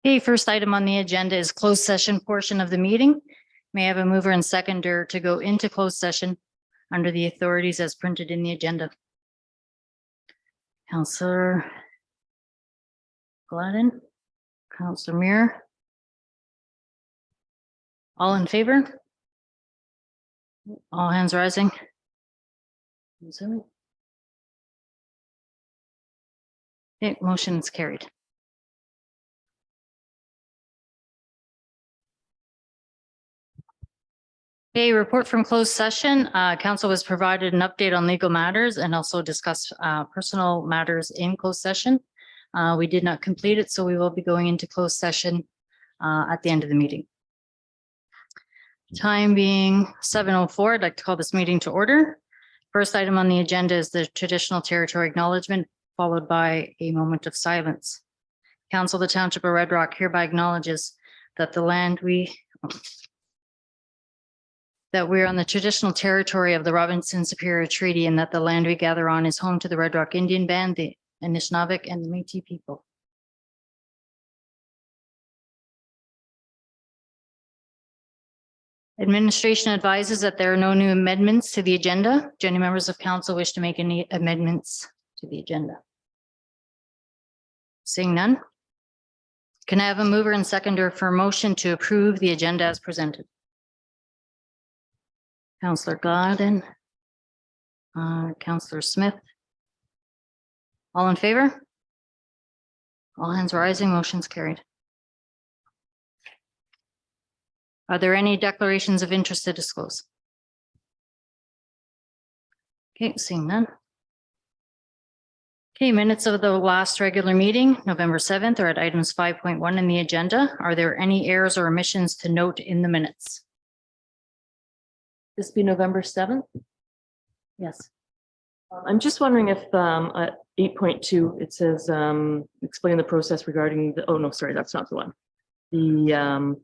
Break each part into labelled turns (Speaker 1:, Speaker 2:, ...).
Speaker 1: Okay, first item on the agenda is closed session portion of the meeting. May I have a mover and seconder to go into closed session under the authorities as printed in the agenda? Councillor Gladden, Councillor Muir. All in favor? All hands rising. Okay, motion is carried. Okay, report from closed session. Council was provided an update on legal matters and also discussed personal matters in closed session. We did not complete it, so we will be going into closed session at the end of the meeting. Time being 7:04, I'd like to call this meeting to order. First item on the agenda is the traditional territory acknowledgement, followed by a moment of silence. Council, the Township of Red Rock hereby acknowledges that the land we're on the traditional territory of the Robinson Superior Treaty, and that the land we gather on is home to the Red Rock Indian Band, the Anishinaabe, and the Métis people. Administration advises that there are no new amendments to the agenda. Do any members of council wish to make any amendments to the agenda? Seeing none. Can I have a mover and seconder for a motion to approve the agenda as presented? Councillor Gladden, Councillor Smith. All in favor? All hands rising, motion's carried. Are there any declarations of interest to disclose? Okay, seeing none. Okay, minutes of the last regular meeting, November 7th, are at items 5.1 in the agenda. Are there any errors or omissions to note in the minutes? This be November 7th? Yes.
Speaker 2: I'm just wondering if at 8.2, it says explain the process regarding the, oh no, sorry, that's not the one. The,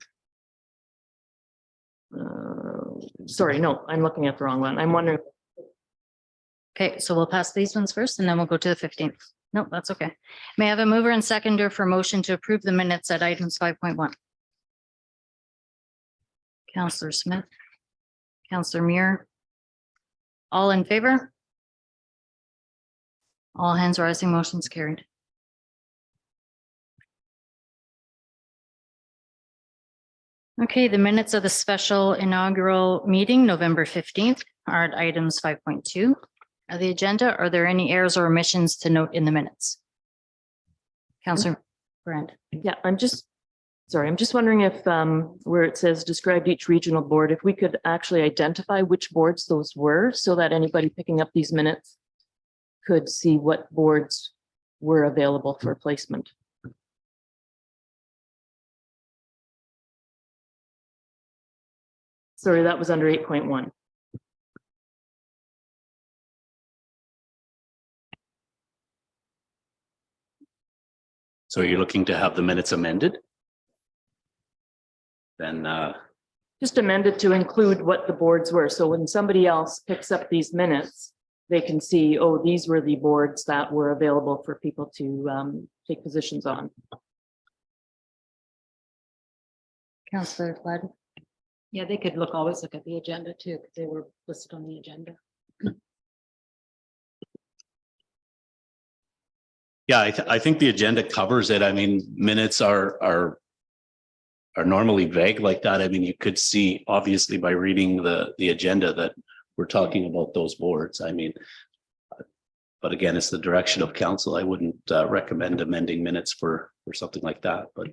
Speaker 2: sorry, no, I'm looking at the wrong one. I'm wondering.
Speaker 1: Okay, so we'll pass these ones first and then we'll go to the 15th. No, that's okay. May I have a mover and seconder for motion to approve the minutes at items 5.1? Councillor Smith, Councillor Muir. All in favor? All hands rising, motion's carried. Okay, the minutes of the special inaugural meeting, November 15th, are at items 5.2 of the agenda. Are there any errors or omissions to note in the minutes? Councillor Brand.
Speaker 2: Yeah, I'm just wondering if where it says described each regional board, if we could actually identify which boards those were so that anybody picking up these minutes could see what boards were available for placement. Sorry, that was under 8.1.
Speaker 3: So you're looking to have the minutes amended? Then
Speaker 2: just amended to include what the boards were. So when somebody else picks up these minutes, they can see, oh, these were the boards that were available for people to take positions on.
Speaker 1: Councillor Flood. Yeah, they could always look at the agenda too, because they were listed on the agenda.
Speaker 3: yeah, I think the agenda covers it. I mean, minutes are normally vague like that. I mean, you could see obviously by reading the agenda that we're talking about those boards. I mean, but again, it's the direction of council. I wouldn't recommend amending minutes for something like that. But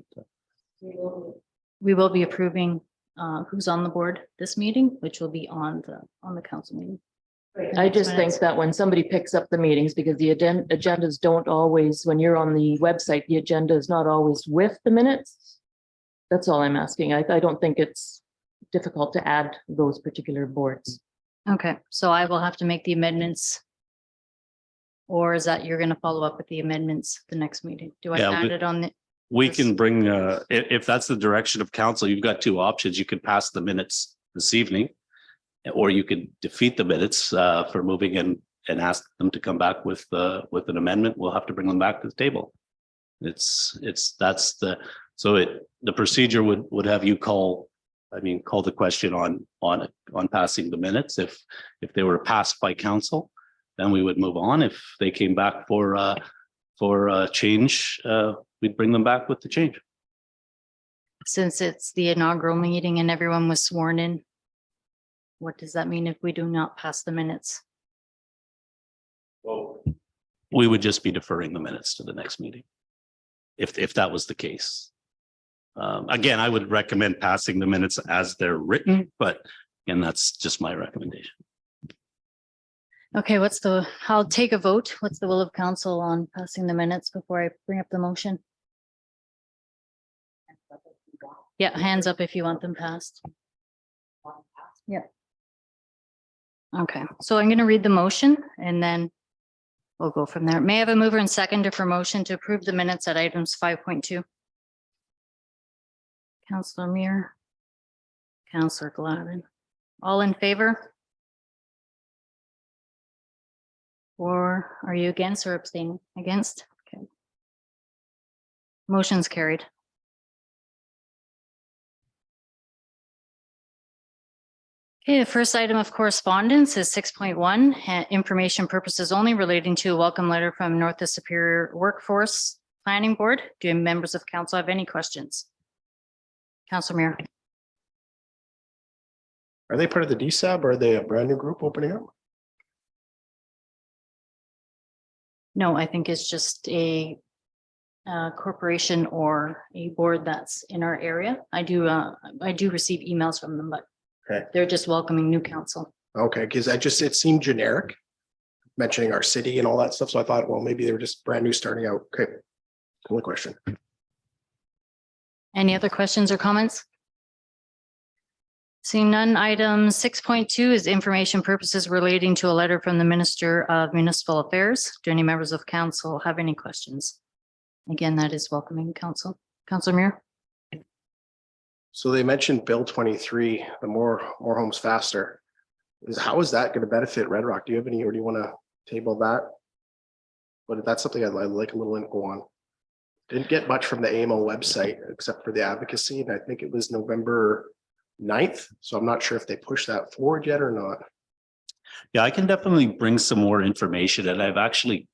Speaker 1: we will be approving who's on the board this meeting, which will be on the council meeting.
Speaker 2: I just think that when somebody picks up the meetings, because the agendas don't always, when you're on the website, the agenda is not always with the minutes. That's all I'm asking. I don't think it's difficult to add those particular boards.
Speaker 1: Okay, so I will have to make the amendments. Or is that you're going to follow up with the amendments the next meeting? Do I add it on the?
Speaker 3: We can bring, if that's the direction of council, you've got two options. You could pass the minutes this evening, or you could defeat the minutes for moving and ask them to come back with an amendment. We'll have to bring them back to the table. So the procedure would have you call the question on passing the minutes. If they were passed by council, then we would move on. If they came back for a change, we'd bring them back with the change.
Speaker 1: Since it's the inaugural meeting and everyone was sworn in, what does that mean if we do not pass the minutes?
Speaker 3: Well, we would just be deferring the minutes to the next meeting. If that was the case. Again, I would recommend passing the minutes as they're written, but again, that's just my recommendation.
Speaker 1: Okay, I'll take a vote. What's the will of council on passing the minutes before I bring up the motion? Yeah, hands up if you want them passed. Yeah. Okay, so I'm going to read the motion and then we'll go from there. May I have a mover and seconder for motion to approve the minutes at items 5.2? Councillor Muir. Councillor Glavin. All in favor? Or are you against or abstaining? Against? Okay. Motion's carried. Okay, the first item of correspondence is 6.1, information purposes only relating to a welcome letter from Northwest Superior Workforce Planning Board. Do members of council have any questions? Councillor Muir.
Speaker 4: Are they part of the DSAB or are they a brand new group opening up?
Speaker 1: No, I think it's just a corporation or a board that's in our area. I do receive emails from them, but
Speaker 4: Okay.
Speaker 1: They're just welcoming new council.
Speaker 4: Okay, because it seemed generic, mentioning our city and all that stuff. So I thought, well, maybe they were just brand new starting out. Okay. Only question.
Speaker 1: Any other questions or comments? Seeing none, item 6.2 is information purposes relating to a letter from the Minister of Municipal Affairs. Do any members of council have any questions? Again, that is welcoming council. Councillor Muir.
Speaker 4: So they mentioned Bill 23, the more homes faster. How is that going to benefit Red Rock? Do you have any, or do you want to table that? But that's something I'd like a little info on. Didn't get much from the AMO website except for the advocacy, and I think it was November 9th. So I'm not sure if they pushed that forward yet or not.
Speaker 3: Yeah, I can definitely bring some more information, and I've actually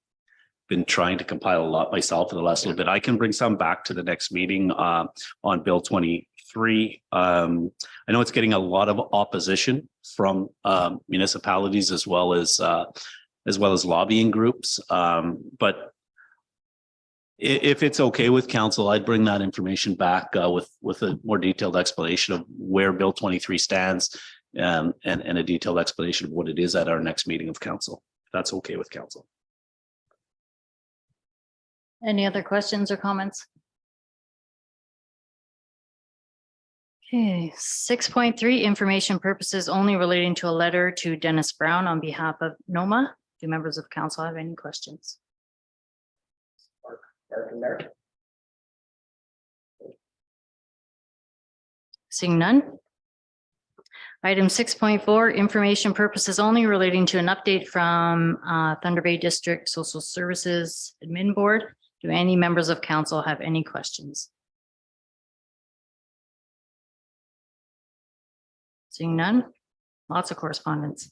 Speaker 3: been trying to compile a lot myself for the last little bit. I can bring some back to the next meeting on Bill 23. I know it's getting a lot of opposition from municipalities as well as lobbying groups. But if it's okay with council, I'd bring that information back with a more detailed explanation of where Bill 23 stands and a detailed explanation of what it is at our next meeting of council. If that's okay with council.
Speaker 1: Any other questions or comments? Okay, 6.3, information purposes only relating to a letter to Dennis Brown on behalf of NOMA. Do members of council have any questions? Seeing none. Item 6.4, information purposes only relating to an update from Thunder Bay District Social Services Admin Board. Do any members of council have any questions? Seeing none. Lots of correspondence.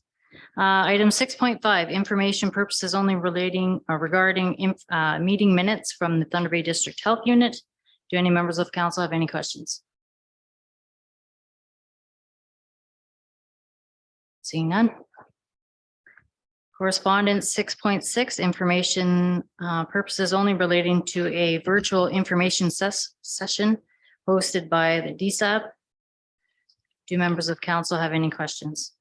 Speaker 1: Item 6.5, information purposes only relating or regarding meeting minutes from the Thunder Bay District Health Unit. Do any members of council have any questions? Seeing none. Correspondence 6.6, information purposes only relating to a virtual information session hosted by the DSAB. Do members of council have any questions?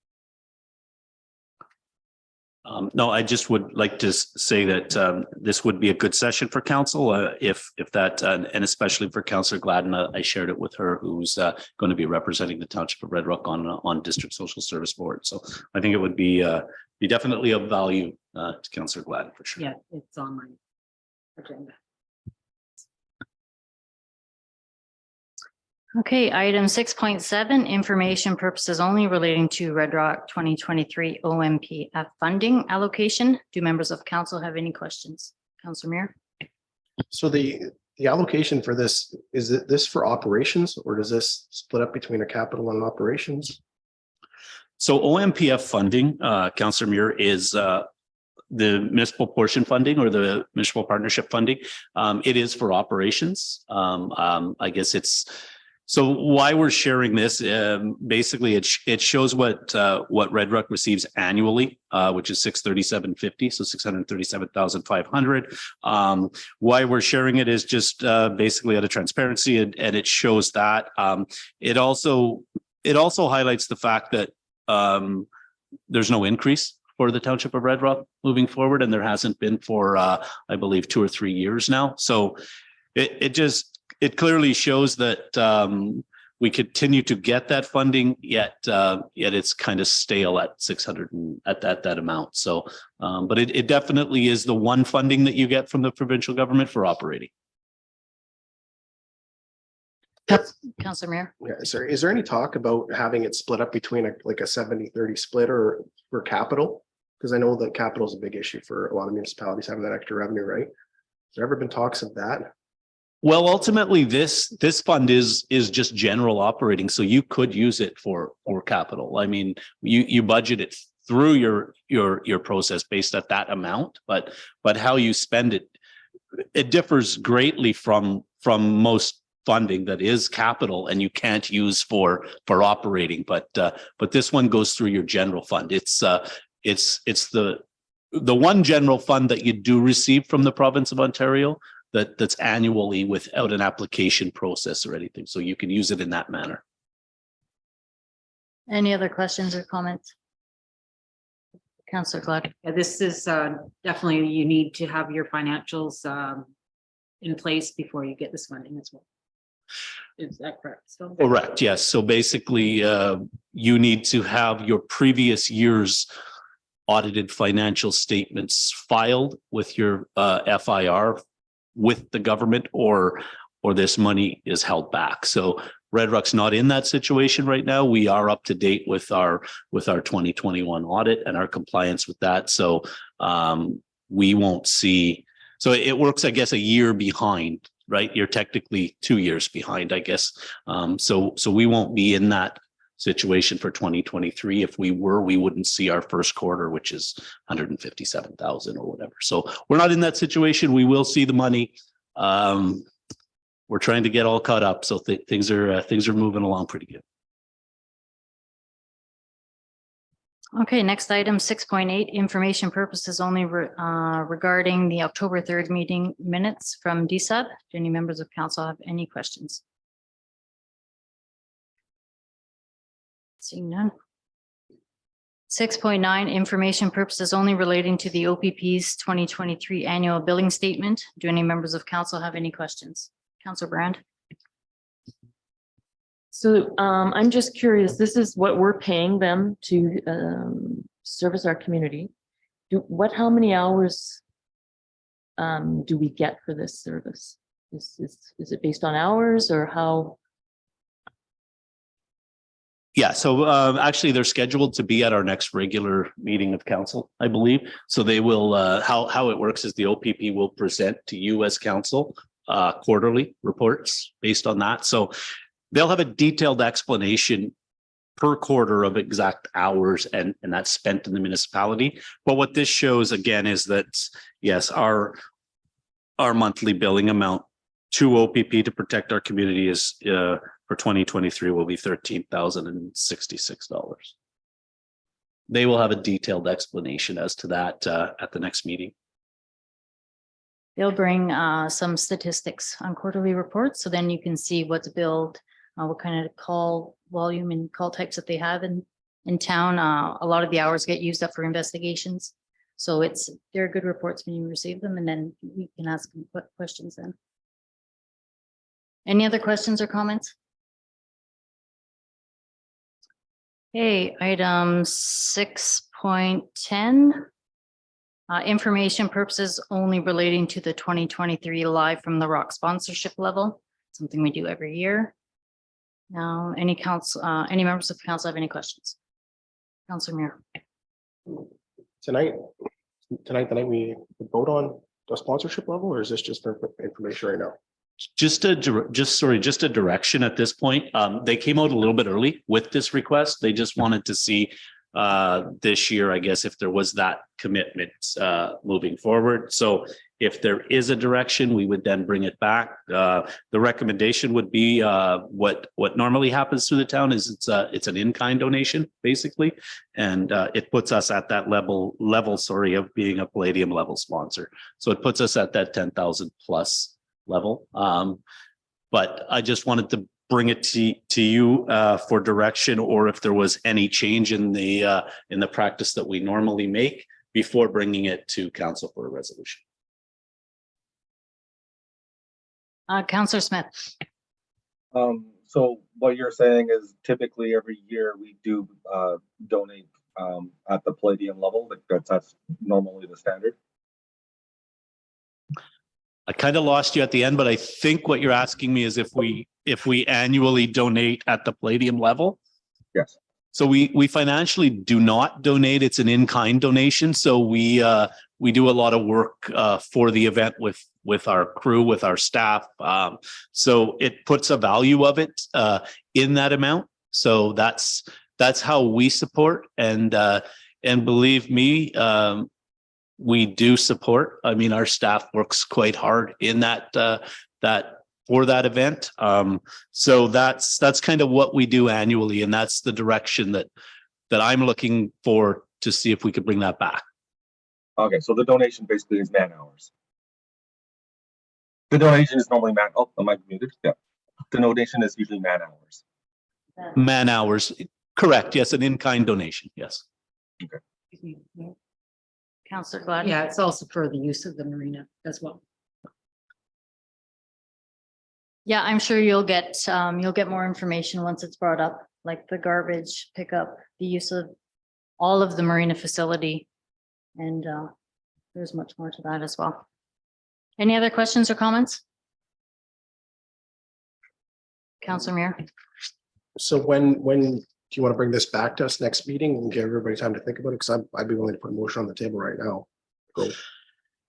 Speaker 3: No, I just would like to say that this would be a good session for council if that, and especially for Councillor Gladden. I shared it with her, who's going to be representing the Township of Red Rock on District Social Service Board. So I think it would be definitely of value to Councillor Gladden for sure.
Speaker 1: Yeah, it's on my agenda. Okay, item 6.7, information purposes only relating to Red Rock 2023 OMPF funding allocation. Do members of council have any questions? Councillor Muir.
Speaker 4: So the the allocation for this, is it this for operations or does this split up between a capital and operations?
Speaker 3: So OMPF funding, Councillor Muir, is the municipal portion funding or the municipal partnership funding. It is for operations. I guess it's, so why we're sharing this, basically it shows what Red Rock receives annually, which is $637.50, so $637,500. Why we're sharing it is just basically out of transparency, and it shows that. It also highlights the fact that there's no increase for the Township of Red Rock moving forward, and there hasn't been for I believe 2 or 3 years now. So it clearly shows that we continue to get that funding, yet it's kind of stale at 600 at that amount. So, but it definitely is the one funding that you get from the provincial government for operating.
Speaker 1: Councillor Mayor.
Speaker 4: Yeah, is there any talk about having it split up between like a 70-30 split or for capital? Because I know that capital is a big issue for a lot of municipalities having that extra revenue, right? Has there ever been talks of that?
Speaker 3: Well, ultimately, this fund is just general operating, so you could use it for capital. I mean, you budget it through your process based at that amount, but how you spend it differs greatly from most funding that is capital and you can't use for operating. But this one goes through your general fund. It's the one general fund that you do receive from the province of Ontario that's annually without an application process or anything. So you can use it in that manner.
Speaker 1: Any other questions or comments? Councillor Clark.
Speaker 5: Yeah, this is definitely, you need to have your financials in place before you get this funding as well. Is that correct? So
Speaker 3: Correct. Yes. So basically, you need to have your previous year's audited financial statements filed with your FIR with the government, or this money is held back. So Red Rock's not in that situation right now. We are up to date with our 2021 audit and our compliance with that. So we won't see. So it works, I guess, a year behind, right? You're technically 2 years behind, I guess. So we won't be in that situation for 2023. If we were, we wouldn't see our first quarter, which is 157,000 or whatever. So we're not in that situation. We will see the money. We're trying to get all caught up. So things are moving along pretty good.
Speaker 1: Okay, next item, 6.8, information purposes only regarding the October 3rd meeting minutes from DSUB. Do any members of council have any questions? Seeing none. 6.9, information purposes only relating to the OPP's 2023 annual billing statement. Do any members of council have any questions? Councillor Brand.
Speaker 2: So I'm just curious, this is what we're paying them to service our community. How many hours do we get for this service? Is it based on hours or how?
Speaker 3: Yeah, so actually they're scheduled to be at our next regular meeting of council, I believe. So they will, how it works is the OPP will present to you as council quarterly reports based on that. So they'll have a detailed explanation per quarter of exact hours and that's spent in the municipality. But what this shows again is that, yes, our monthly billing amount to OPP to protect our community is for 2023 will be $13,066. They will have a detailed explanation as to that at the next meeting.
Speaker 1: They'll bring some statistics on quarterly reports, so then you can see what's billed, what kind of call volume and call types that they have in town. A lot of the hours get used up for investigations. So they're good reports when you receive them, and then we can ask them questions then. Any other questions or comments? Okay, item 6.10. Information purposes only relating to the 2023 Live from the Rock sponsorship level, something we do every year. Now, any members of council have any questions? Councillor Muir.
Speaker 4: Tonight we vote on the sponsorship level, or is this just for information right now?
Speaker 3: Just a direction at this point. They came out a little bit early with this request. They just wanted to see this year, I guess, if there was that commitment moving forward. So if there is a direction, we would then bring it back. The recommendation would be what normally happens through the town is it's an in-kind donation, basically. And it puts us at that level, of being a Palladium level sponsor. So it puts us at that 10,000 plus level. But I just wanted to bring it to you for direction, or if there was any change in the practice that we normally make before bringing it to council for a resolution.
Speaker 1: Councillor Smith.
Speaker 6: So what you're saying is typically every year we do donate at the Palladium level. That's normally the standard.
Speaker 3: I kind of lost you at the end, but I think what you're asking me is if we annually donate at the Palladium level.
Speaker 6: Yes.
Speaker 3: So we financially do not donate. It's an in-kind donation. So we do a lot of work for the event with our crew, with our staff. So it puts a value of it in that amount. So that's how we support, and believe me, we do support. I mean, our staff works quite hard in that for that event. So that's kind of what we do annually, and that's the direction that I'm looking for to see if we could bring that back.
Speaker 6: Okay, so the donation basically is man hours. The donation is normally man. Oh, am I muted? Yeah. The donation is usually man hours.
Speaker 3: Man hours, correct? Yes, an in-kind donation. Yes.
Speaker 1: Councillor Gladden.
Speaker 5: Yeah, it's also for the use of the marina as well.
Speaker 1: Yeah, I'm sure you'll get more information once it's brought up, like the garbage pickup, the use of all of the marina facility. And there's much more to that as well. Any other questions or comments? Councillor Muir.
Speaker 4: So when do you want to bring this back to us next meeting and give everybody time to think about it? Because I'd be willing to put a motion on the table right now. Go.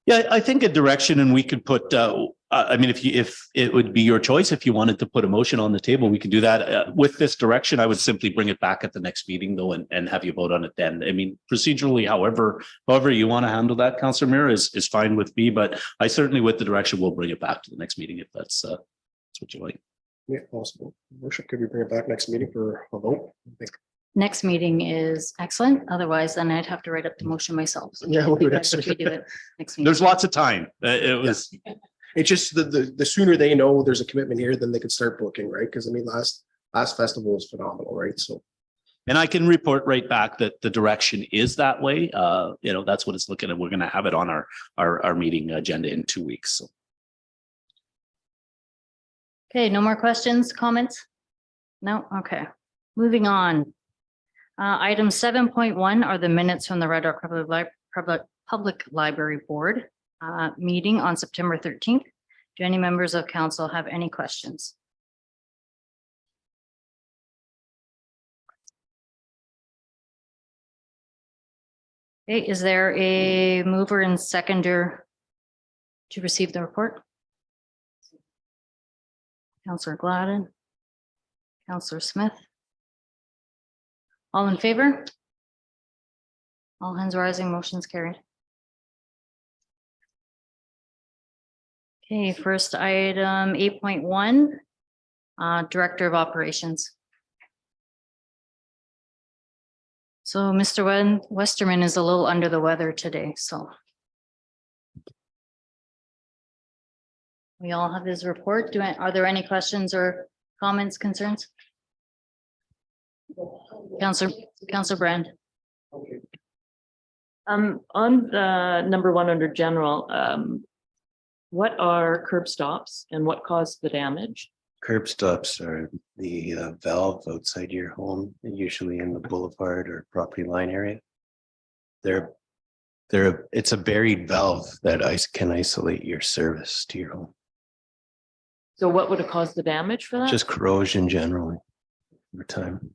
Speaker 3: Yeah, I think a direction, and we could put, I mean, if it would be your choice, if you wanted to put a motion on the table, we could do that. With this direction, I would simply bring it back at the next meeting though, and have you vote on it then. I mean, procedurally, however you want to handle that, Councillor Muir, is fine with me, but I certainly with the direction, we'll bring it back to the next meeting if that's what you like.
Speaker 4: Yeah, possible. Worship, could we bring it back next meeting for a vote? I think.
Speaker 1: Next meeting is excellent. Otherwise, then I'd have to write up the motion myself. So
Speaker 4: Yeah, we'll do
Speaker 1: that's
Speaker 4: that.
Speaker 1: what we do it next meeting.
Speaker 3: There's lots of time. It was,
Speaker 4: It's just the sooner they know there's a commitment here, then they can start booking, right? Because I mean, last festival was phenomenal, right? So.
Speaker 3: and I can report right back that the direction is that way. That's what it's looking at. We're going to have it on our meeting agenda in 2 weeks. So.
Speaker 1: Okay, no more questions, comments? No, okay. Moving on. Item 7.1 are the minutes from the Red Rock Public Library Board meeting on September 13th. Do any members of council have any questions? Okay, is there a mover and seconder to receive the report? Councillor Gladden. Councillor Smith. All in favor? All hands rising, motion's carried. Okay, first item 8.1, Director of Operations. So Mr. Westerman is a little under the weather today, so. We all have his report. Are there any questions or comments, concerns? Councillor Brand.
Speaker 2: On the number one under general, what are curb stops and what caused the damage?
Speaker 7: Curb stops are the valve outside your home, usually in the boulevard or property line area. It's a buried valve that can isolate your service to your home.
Speaker 2: So what would have caused the damage for that?
Speaker 7: Just corrosion generally over time.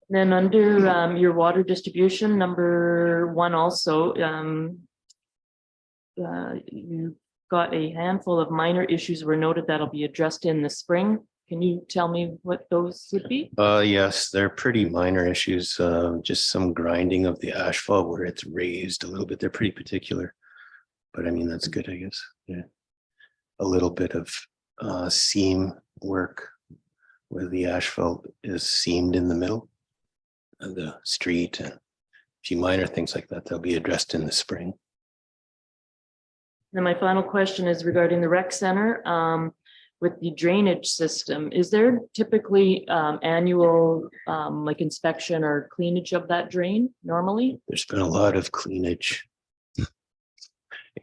Speaker 2: Then under your water distribution, number one also, you got a handful of minor issues were noted that'll be addressed in the spring. Can you tell me what those would be?
Speaker 7: Yes, they're pretty minor issues, just some grinding of the asphalt where it's raised a little bit. They're pretty particular. But I mean, that's good, I guess. Yeah. A little bit of seam work where the asphalt is seamed in the middle of the street, and a few minor things like that. They'll be addressed in the spring.
Speaker 2: Then my final question is regarding the rec center. With the drainage system, is there typically annual like inspection or cleanage of that drain normally?
Speaker 7: There's been a lot of cleanage.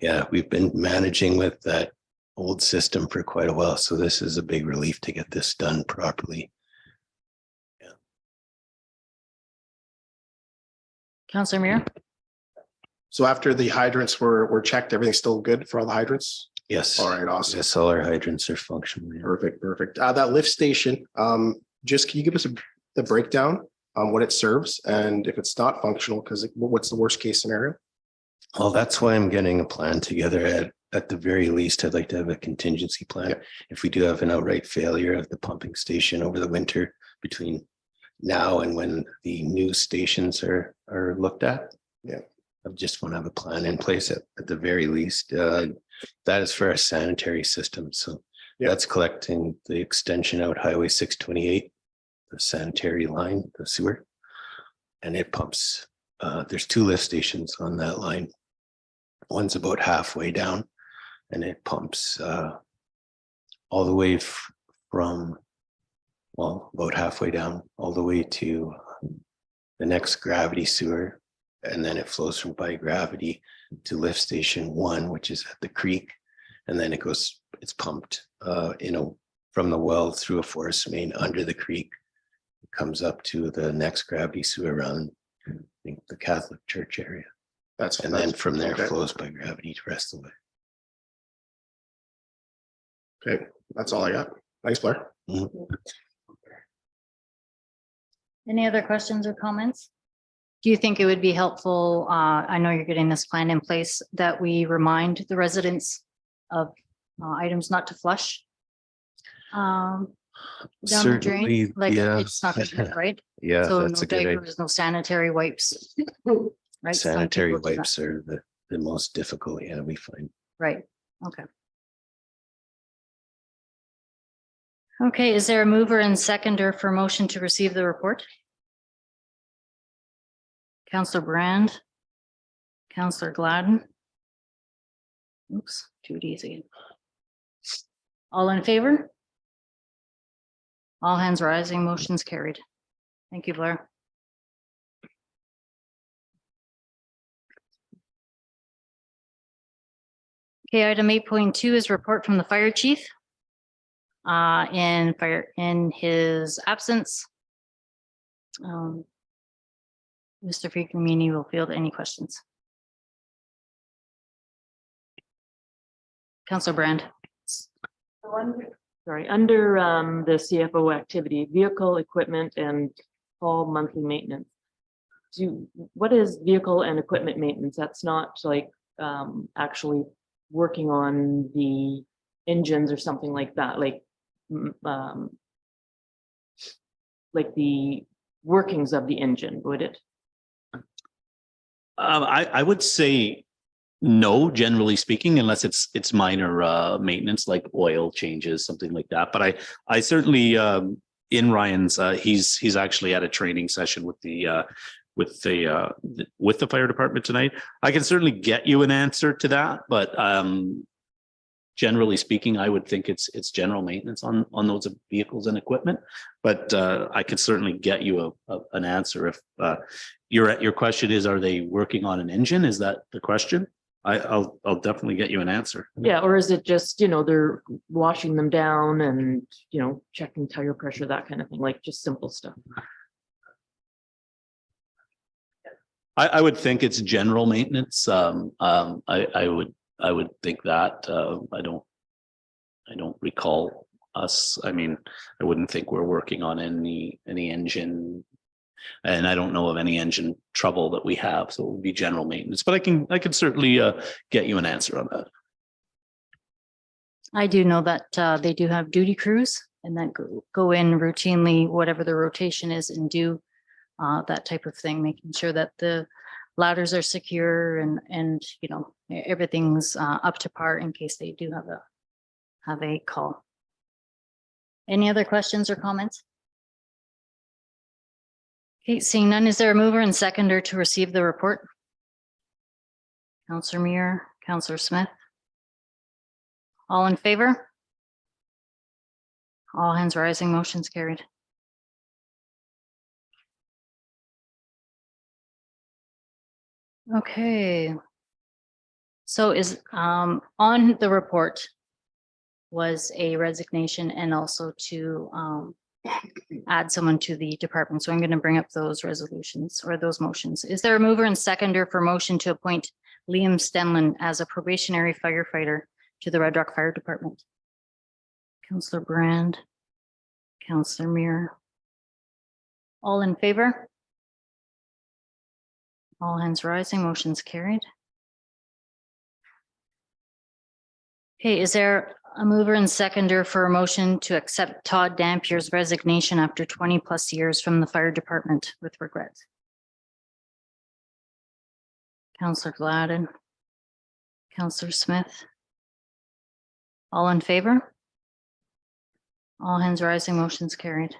Speaker 7: Yeah, we've been managing with that old system for quite a while, so this is a big relief to get this done properly.
Speaker 1: Councillor Muir?
Speaker 4: So after the hydrants were checked, everything's still good for all the hydrants?
Speaker 7: Yes.
Speaker 4: All right, awesome.
Speaker 7: Yes, all our hydrants are functional. Yeah.
Speaker 4: Perfect, perfect. That lift station, just can you give us the breakdown on what it serves and if it's not functional, because what's the worst case scenario?
Speaker 7: Well, that's why I'm getting a plan together. At the very least, I'd like to have a contingency plan.
Speaker 4: Yeah.
Speaker 7: If we do have an outright failure of the pumping station over the winter between now and when the new stations are looked at.
Speaker 4: Yeah.
Speaker 7: I just want to have a plan in place at the very least. That is for our sanitary system. So
Speaker 4: Yeah.
Speaker 7: that's collecting the extension out Highway 628, the sanitary line, the sewer. And it pumps, there's 2 lift stations on that line. One's about halfway down and it pumps all the way from, well, about halfway down, all the way to the next gravity sewer. And then it flows from by gravity to lift station 1, which is at the creek. And then it's pumped, from the well through a forest main under the creek. It comes up to the next gravity sewer around, I think, the Catholic church area. And then from there
Speaker 4: okay.
Speaker 7: flows by gravity to rest of the way.
Speaker 4: Okay, that's all I got. Thanks, Blair.
Speaker 1: Any other questions or comments? Do you think it would be helpful, I know you're getting this plan in place, that we remind the residents of items not to flush? Down the drain,
Speaker 7: Certainly,
Speaker 1: like
Speaker 7: yeah.
Speaker 1: it's not gonna be right.
Speaker 7: Yeah,
Speaker 1: So
Speaker 7: that's
Speaker 1: no
Speaker 7: a good idea.
Speaker 1: diapers, no sanitary wipes. Right? Some
Speaker 7: Sanitary
Speaker 1: people do that.
Speaker 7: wipes are the most difficult, yeah, we find.
Speaker 1: Right, okay. Okay, is there a mover and seconder for motion to receive the report? Councillor Brand. Councillor Gladden. Oops, 2Ds again. All in favor? All hands rising, motion's carried. Thank you, Blair. Okay, item 8.2 is report from the fire chief. In his absence. Mr. Fiecamini will field any questions. Councillor Brand.
Speaker 2: Sorry, under the CFO activity, vehicle, equipment, and all monthly maintenance. What is vehicle and equipment maintenance? That's not like actually working on the engines or something like that, like the workings of the engine, would it?
Speaker 3: I would say no, generally speaking, unless it's minor maintenance like oil changes, something like that. But I certainly in Ryan's he's actually at a training session with the fire department tonight. I can certainly get you an answer to that, but generally speaking, I would think it's general maintenance on those vehicles and equipment. But I could certainly get you an answer if your question is, are they working on an engine? Is that the question? I'll definitely get you an answer.
Speaker 2: Yeah, or is it just, they're washing them down and, checking tire pressure, that kind of thing, like just simple stuff?
Speaker 3: I would think it's general maintenance. I would think that I don't recall us. I mean, I wouldn't think we're working on any engine, and I don't know of any engine trouble that we have. So it would be general maintenance, but I can certainly get you an answer on that.
Speaker 1: I do know that they do have duty crews and that go in routinely, whatever the rotation is, and do that type of thing, making sure that the ladders are secure and you know, everything's up to par in case they do have a call. Any other questions or comments? Okay, seeing none, is there a mover and seconder to receive the report? Counselor Muir, Counselor Smith. All in favor? All hands rising, motion's carried. Okay. So is on the report was a resignation and also to add someone to the department. So I'm going to bring up those resolutions or those motions. Is there a mover and seconder for motion to appoint Liam Stenlin as a probationary firefighter to the Red Rock Fire Department? Councillor Brand, Councillor Muir. All in favor? All hands rising, motion's carried. Okay, is there a mover and seconder for a motion to accept Todd Dampier's resignation after 20+ years from the fire department with regrets? Councillor Gladden, Councillor Smith. All in favor? All hands rising, motion's carried.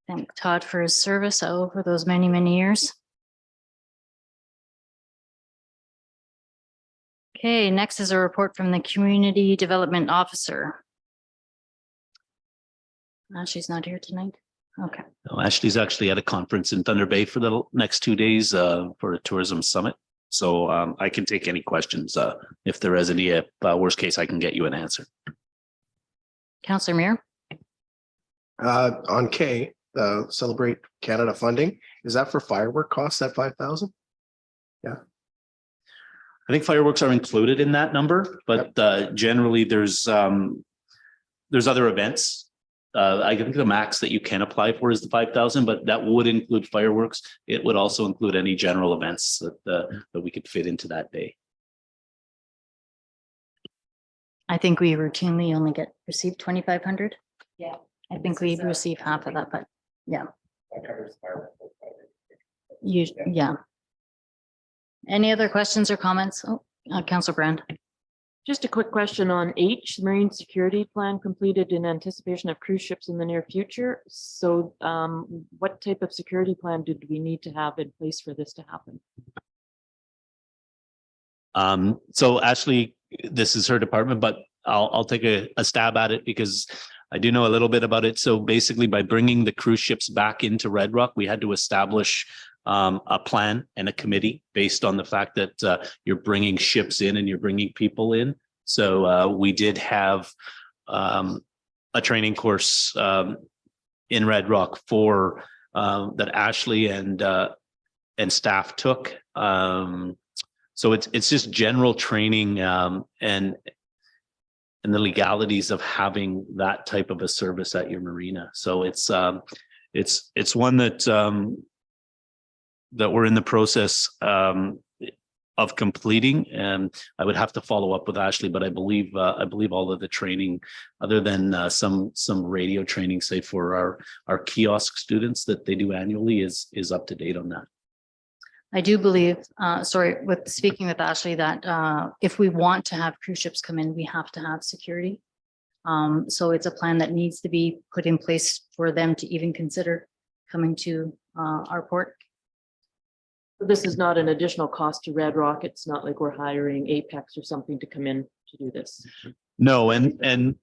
Speaker 1: Thank Todd for his service over those many, many years. Okay, next is a report from the Community Development Officer. She's not here tonight. Okay.
Speaker 3: No, Ashley's actually at a conference in Thunder Bay for the next 2 days for a tourism summit. So I can take any questions if there is any. Worst case, I can get you an answer.
Speaker 1: Councillor Muir.
Speaker 4: On K, the Celebrate Canada funding, is that for firework costs at 5,000?
Speaker 3: I think fireworks are included in that number, but generally there's other events. I think the max that you can apply for is the 5,000, but that would include fireworks. It would also include any general events that we could fit into that day.
Speaker 1: I think we routinely only receive 2,500.
Speaker 5: Yeah.
Speaker 1: I think we receive half of that, but yeah.
Speaker 4: That covers fireworks.
Speaker 1: Yeah. Any other questions or comments? Oh, Councillor Brand.
Speaker 2: Just a quick question on H, Marine Security Plan completed in anticipation of cruise ships in the near future. So what type of security plan did we need to have in place for this to happen?
Speaker 3: So Ashley, this is her department, but I'll take a stab at it because I do know a little bit about it. So basically by bringing the cruise ships back into Red Rock, we had to establish a plan and a committee based on the fact that you're bringing ships in and you're bringing people in. So we did have a training course in Red Rock for that Ashley and staff took. So it's just general training and the legalities of having that type of a service at your marina. So it's one that that we're in the process of completing, and I would have to follow up with Ashley, but I believe all of the training, other than some radio training, say for our kiosk students that they do annually, is up to date on that.
Speaker 1: I do believe, speaking with Ashley, that if we want to have cruise ships come in, we have to have security. So it's a plan that needs to be put in place for them to even consider coming to our port.
Speaker 2: This is not an additional cost to Red Rock. It's not like we're hiring Apex or something to come in to do this.
Speaker 3: No, and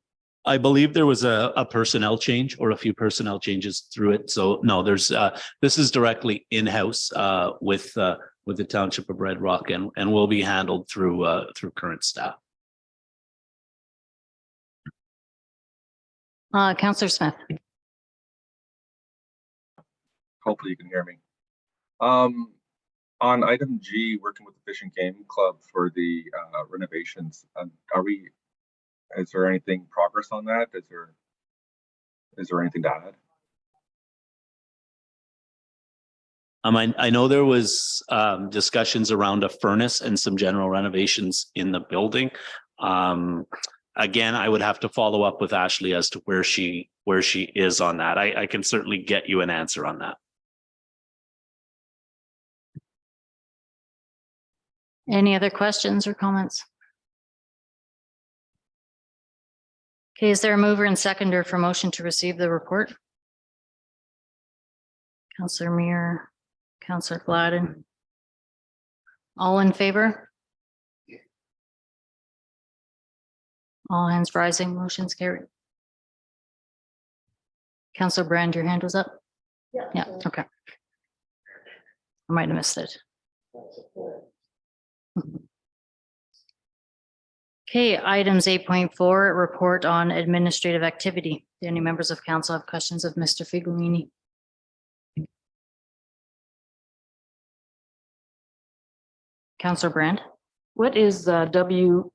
Speaker 3: I believe there was a personnel change or a few personnel changes through it. So no, there's this is directly in-house with the Township of Red Rock and will be handled through current staff.
Speaker 1: Councillor Smith.
Speaker 6: Hopefully you can hear me. On item G, working with the Fish and Game Club for the renovations, is there anything progress on that? Is there anything to add?
Speaker 3: I know there was discussions around a furnace and some general renovations in the building. Again, I would have to follow up with Ashley as to where she is on that. I can certainly get you an answer on that.
Speaker 1: Any other questions or comments? Okay, is there a mover and seconder for motion to receive the report? Councillor Muir, Councillor Gladden. All in favor? All hands rising, motion's carried. Councillor Brand, your hand was up? Yeah, okay. I might have missed it. Okay, items 8.4, report on administrative activity. Do any members of council have questions of Mr. Figurini? Councillor Brand?
Speaker 2: What is WPCP?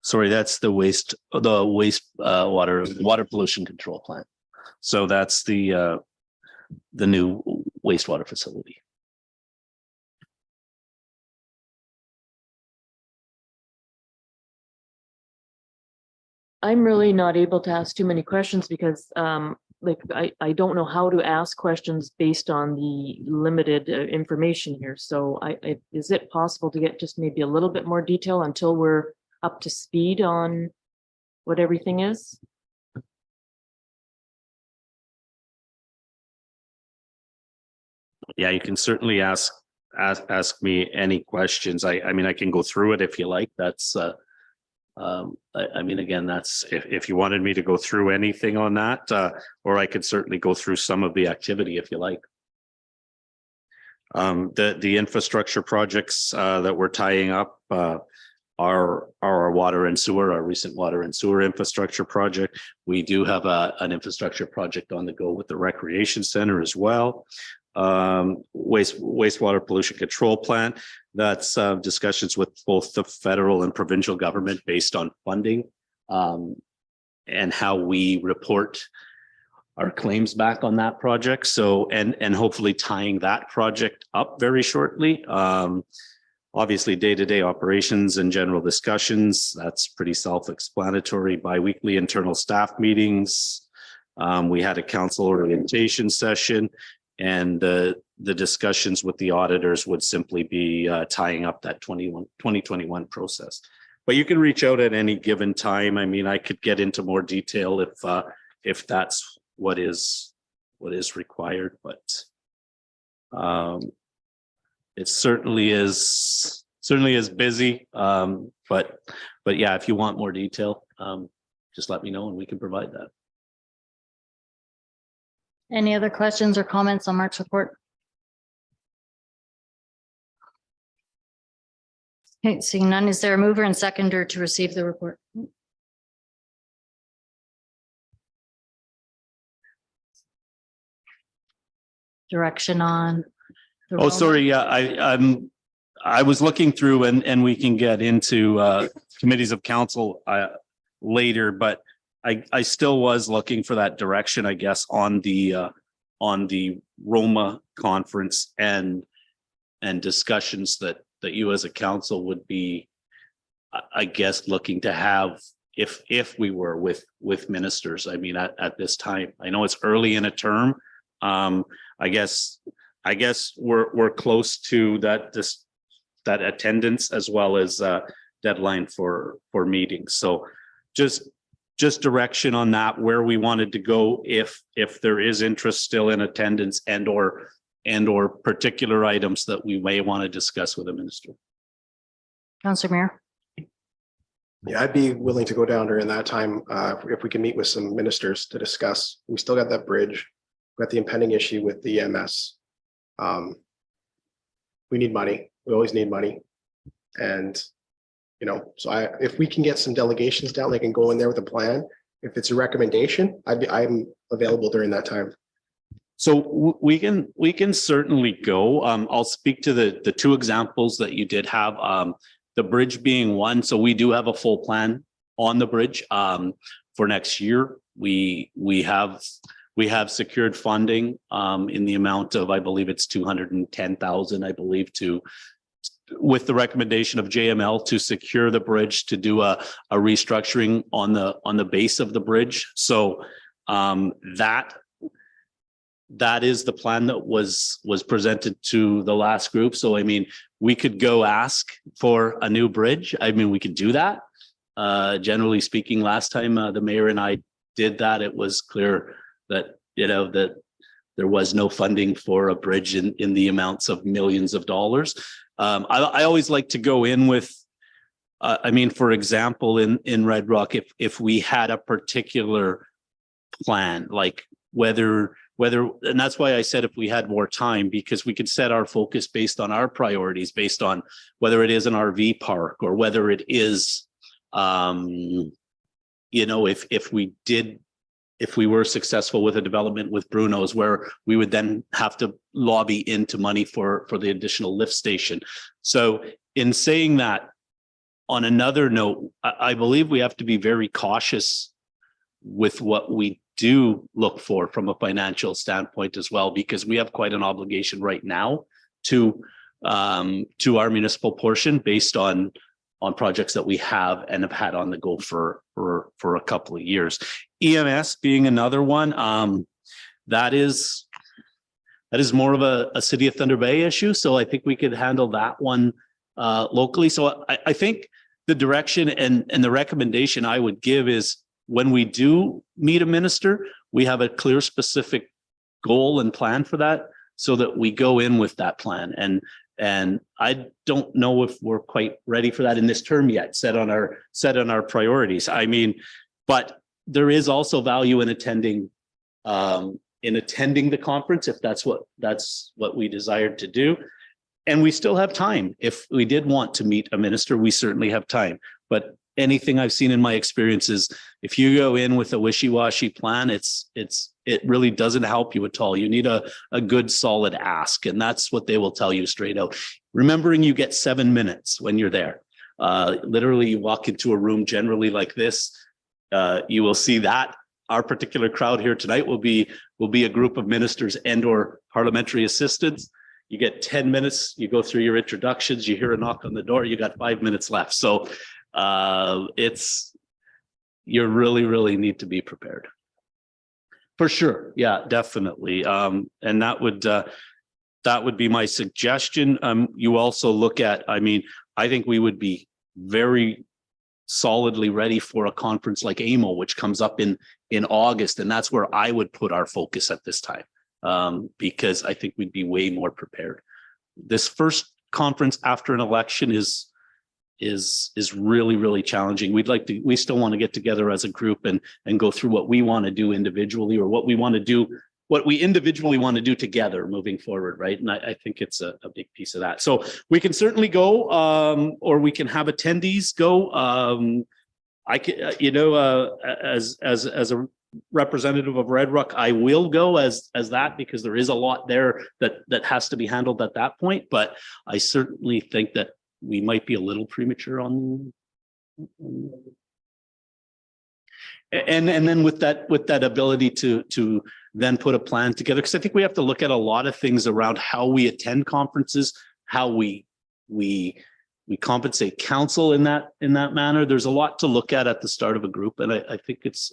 Speaker 3: Sorry, that's the water pollution control plant. So that's the new wastewater facility.
Speaker 2: I'm really not able to ask too many questions because I don't know how to ask questions based on the limited information here. So is it possible to get just maybe a little bit more detail until we're up to speed on what everything is?
Speaker 3: Yeah, you can certainly ask me any questions. I mean, I can go through it if you like. That's I mean, again, that's if you wanted me to go through anything on that, or I could certainly go through some of the activity if you like. The infrastructure projects that we're tying up are our water and sewer, our recent water and sewer infrastructure project. We do have an infrastructure project on the go with the recreation center as well. Wastewater pollution control plant. That's discussions with both the federal and provincial government based on funding and how we report our claims back on that project. So, and hopefully tying that project up very shortly. Obviously, day-to-day operations and general discussions, that's pretty self-explanatory. Bi-weekly internal staff meetings. We had a council orientation session, and the discussions with the auditors would simply be tying up that 2021 process. But you can reach out at any given time. I mean, I could get into more detail if that's what is required, but it certainly is busy. But yeah, if you want more detail, just let me know and we can provide that.
Speaker 1: Any other questions or comments on Mark's report? Okay, seeing none, is there a mover and seconder to receive the report? Direction on. the
Speaker 3: Oh,
Speaker 1: road?
Speaker 3: sorry. Yeah, I was looking through and we can get into committees of council later, but I still was looking for that direction, I guess, on the Roma conference and discussions that you as a council would be, I guess, looking to have if we were with ministers. I mean, at this time, I know it's early in a term. I guess we're close to that attendance as well as deadline for meetings. So just direction on that, where we wanted to go if there is interest still in attendance and or particular items that we may want to discuss with the minister.
Speaker 1: Councillor Muir.
Speaker 4: Yeah, I'd be willing to go down during that time if we can meet with some ministers to discuss. We still got that bridge. We got the impending issue with the EMS. We need money. We always need money. And, you know, so if we can get some delegations down, they can go in there with a plan. If it's a recommendation, I'm available during that time.
Speaker 3: So we can certainly go. I'll speak to the two examples that you did have. The bridge being one. So we do have a full plan on the bridge for next year. We have secured funding in the amount of, I believe it's 210,000, I believe, to with the recommendation of JML to secure the bridge, to do a restructuring on the base of the bridge. So that is the plan that was presented to the last group. So I mean, we could go ask for a new bridge. I mean, we could do that. Generally speaking, last time the mayor and I did that, it was clear that, you know, that there was no funding for a bridge in the amounts of millions of dollars. I always like to go in with, I mean, for example, in Red Rock, if we had a particular plan, like whether, and that's why I said if we had more time, because we could set our focus based on our priorities, based on whether it is an RV park or whether it is, you know, if we were successful with a development with Bruno's, where we would then have to lobby into money for the additional lift station. So in saying that, on another note, I believe we have to be very cautious with what we do look for from a financial standpoint as well, because we have quite an obligation right now to our municipal portion based on projects that we have and have had on the go for a couple of years. EMS being another one, that is more of a City of Thunder Bay issue. So I think we could handle that one locally. So I think the direction and the recommendation I would give is, when we do meet a minister, we have a clear, specific goal and plan for that, so that we go in with that plan. And I don't know if we're quite ready for that in this term yet, set on our priorities. I mean, but there is also value in attending the conference, if that's what we desired to do. And we still have time. If we did want to meet a minister, we certainly have time. But anything I've seen in my experiences, if you go in with a wishy-washy plan, it really doesn't help you at all. You need a good solid ask, and that's what they will tell you straight out. Remembering you get 7 minutes when you're there. Literally, you walk into a room generally like this, you will see that our particular crowd here tonight will be a group of ministers and or parliamentary assistants. You get 10 minutes, you go through your introductions, you hear a knock on the door, you got 5 minutes left. So you really need to be prepared. For sure. Yeah, definitely. And that would be my suggestion. You also look at, I mean, I think we would be very solidly ready for a conference like AMO, which comes up in August. And that's where I would put our focus at this time, because I think we'd be way more prepared. This first conference after an election is really challenging. We still want to get together as a group and go through what we want to do individually, or what we individually want to do together moving forward, right? And I think it's a big piece of that. So we can certainly go, or we can have attendees go. I can, as a representative of Red Rock, I will go as that, because there is a lot there that has to be handled at that point. But I certainly think that we might be a little premature on, and then with that ability to then put a plan together, because I think we have to look at a lot of things around how we attend conferences, how we compensate council in that manner. There's a lot to look at the start of a group, and I think it's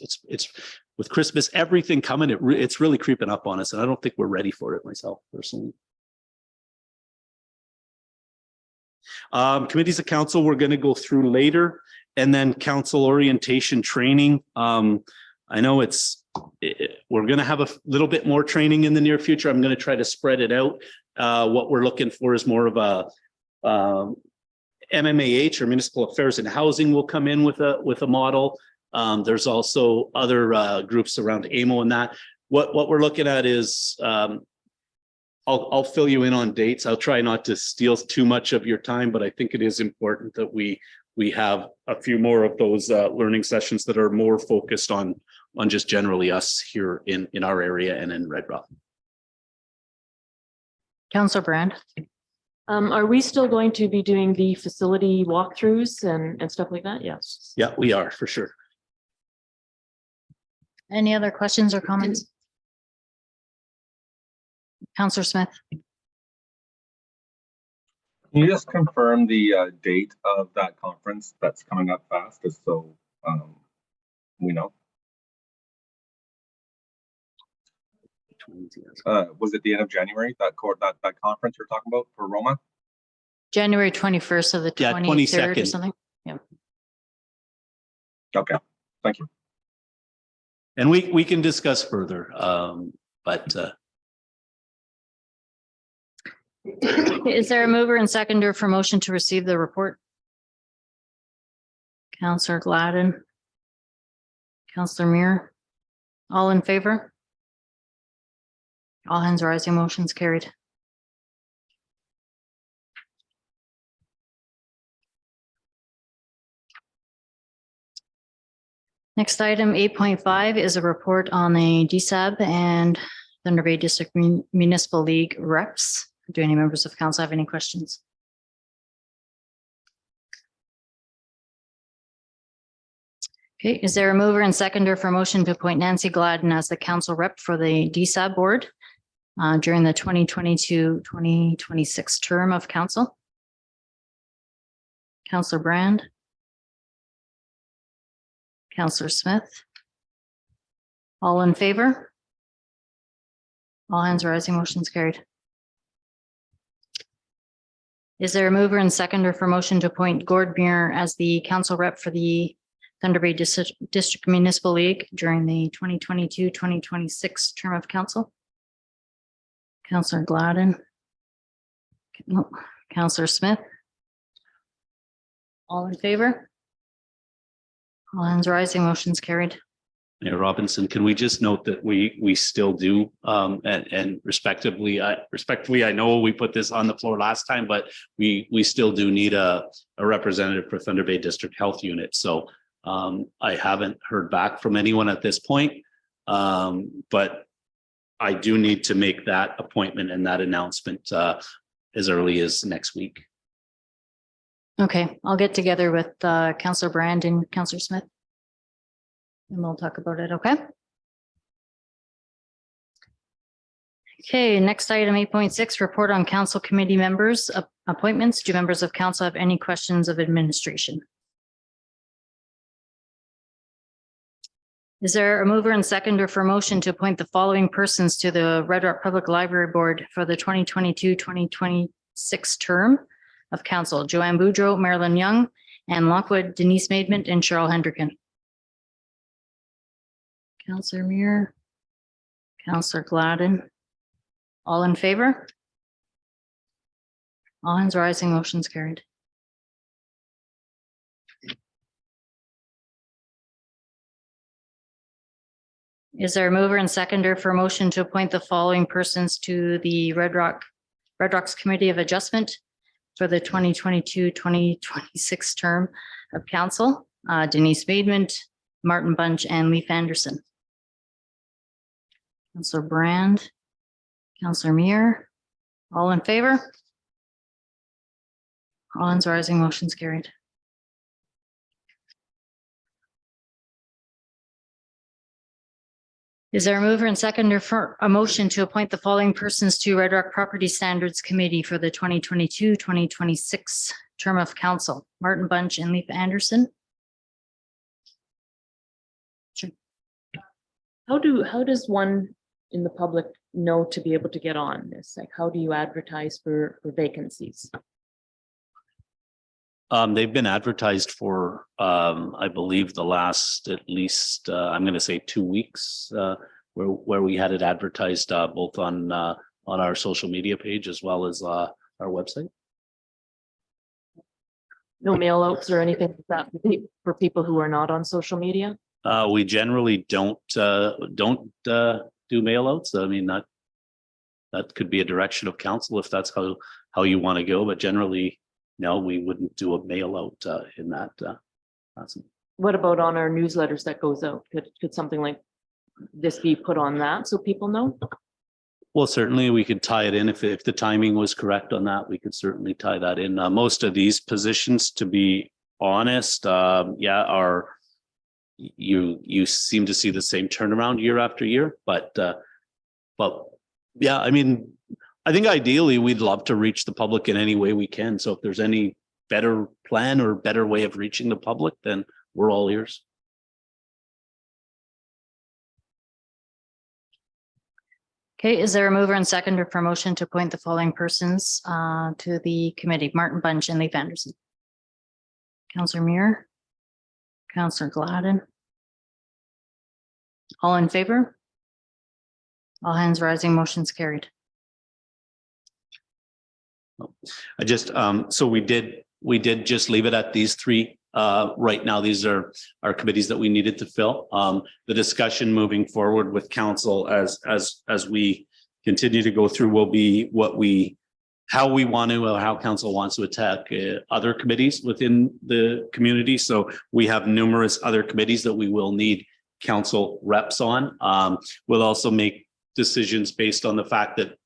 Speaker 3: with Christmas, everything coming, it's really creeping up on us, and I don't think we're ready for it myself personally. Committees of council, we're going to go through later, and then council orientation training. I know we're going to have a little bit more training in the near future. I'm going to try to spread it out. What we're looking for is more of a MMAH, or Municipal Affairs and Housing, will come in with a model. There's also other groups around AMO and that. What we're looking at is, I'll fill you in on dates. I'll try not to steal too much of your time, but I think it is important that we have a few more of those learning sessions that are more focused on just generally us here in our area and in Red Rock.
Speaker 1: Councillor Brand.
Speaker 2: Are we still going to be doing the facility walkthroughs and stuff like that? Yes.
Speaker 3: Yeah, we are, for sure.
Speaker 1: Any other questions or comments? Councillor Smith.
Speaker 6: Can you just confirm the date of that conference that's coming up fast, just so we know? Was it the end of January, that conference you're talking about for Roma?
Speaker 1: January 21st of the
Speaker 3: Yeah,
Speaker 1: 23rd or
Speaker 3: 22nd.
Speaker 1: something.
Speaker 6: Okay, thank you.
Speaker 3: And we can discuss further, but
Speaker 1: Is there a mover and seconder for motion to receive the report? Counselor Gladden. Counselor Muir. All in favor? All hands rising, motion's carried. Next item, 8.5, is a report on the DSAB and Thunder Bay District Municipal League reps. Do any members of council have any questions? Okay, is there a mover and seconder for motion to appoint Nancy Gladden as the council rep for the DSAB board during the 2022-2026 term of council? Counselor Brand. Counselor Smith. All in favor? All hands rising, motion's carried. Is there a mover and seconder for motion to appoint Gord Muir as the council rep for the Thunder Bay District Municipal League during the 2022-2026 term of council? Counselor Gladden. No. Counselor Smith. All in favor? All hands rising, motion's carried.
Speaker 3: Mayor Robinson, can we just note that we still do and respectively, I know we put this on the floor last time, but we still do need a representative for Thunder Bay District Health Unit. So I haven't heard back from anyone at this point, but I do need to make that appointment and that announcement as early as next week.
Speaker 1: Okay, I'll get together with Counselor Brand and Counselor Smith. And we'll talk about it, okay? Okay, next item, 8.6, report on council committee members appointments. Do members of council have any questions of administration? Is there a mover and seconder for motion to appoint the following persons to the Red Rock Public Library Board for the 2022-2026 term of council? Joanne Boudreau, Marilyn Young, Anne Lockwood, Denise Maidment, and Cheryl Hendricken. Counselor Muir, Counselor Gladden. All in favor? All hands rising, motion's carried. Is there a mover and seconder for motion to appoint the following persons to the Red Rocks Committee of Adjustment for the 2022-2026 term of council? Denise Maidment, Martin Bunch, and Leif Anderson. Counselor Brand, Counselor Muir, all in favor? All hands rising, motion's carried. Is there a mover and seconder for a motion to appoint the following persons to Red Rock Property Standards Committee for the 2022-2026 term of council? Martin Bunch and Leif Anderson. Sure.
Speaker 2: How does one in the public know to be able to get on this? Like, how do you advertise for vacancies?
Speaker 3: They've been advertised for, I believe, the last at least, I'm going to say 2 weeks, where we had it advertised both on our social media page as well as our website.
Speaker 2: No mail outs or anything like that for people who are not on social media?
Speaker 3: We generally don't do mail outs. I mean, that could be a direction of council if that's how you want to go, but generally, no, we wouldn't do a mail out in that.
Speaker 2: What about on our newsletters that goes out? Could something like this be put on that so people know?
Speaker 3: Well, certainly we could tie it in if the timing was correct on that. We could certainly tie that in. Most of these positions, to be honest, are you seem to see the same turnaround year after year, but yeah, I mean, I think ideally we'd love to reach the public in any way we can. So if there's any better plan or better way of reaching the public, then we're all ears.
Speaker 1: Okay, is there a mover and seconder for motion to appoint the following persons to the committee? Martin Bunch and Leif Anderson. Councillor Muir. Councillor Gladden. All in favor? All hands rising, motion's carried.
Speaker 3: I just, so we did just leave it at these three. Right now, these are our committees that we needed to fill. The discussion moving forward with council as we continue to go through will be how we want to, or how council wants to attack other committees within the community. So we have numerous other committees that we will need council reps on. We'll also make decisions based on the fact that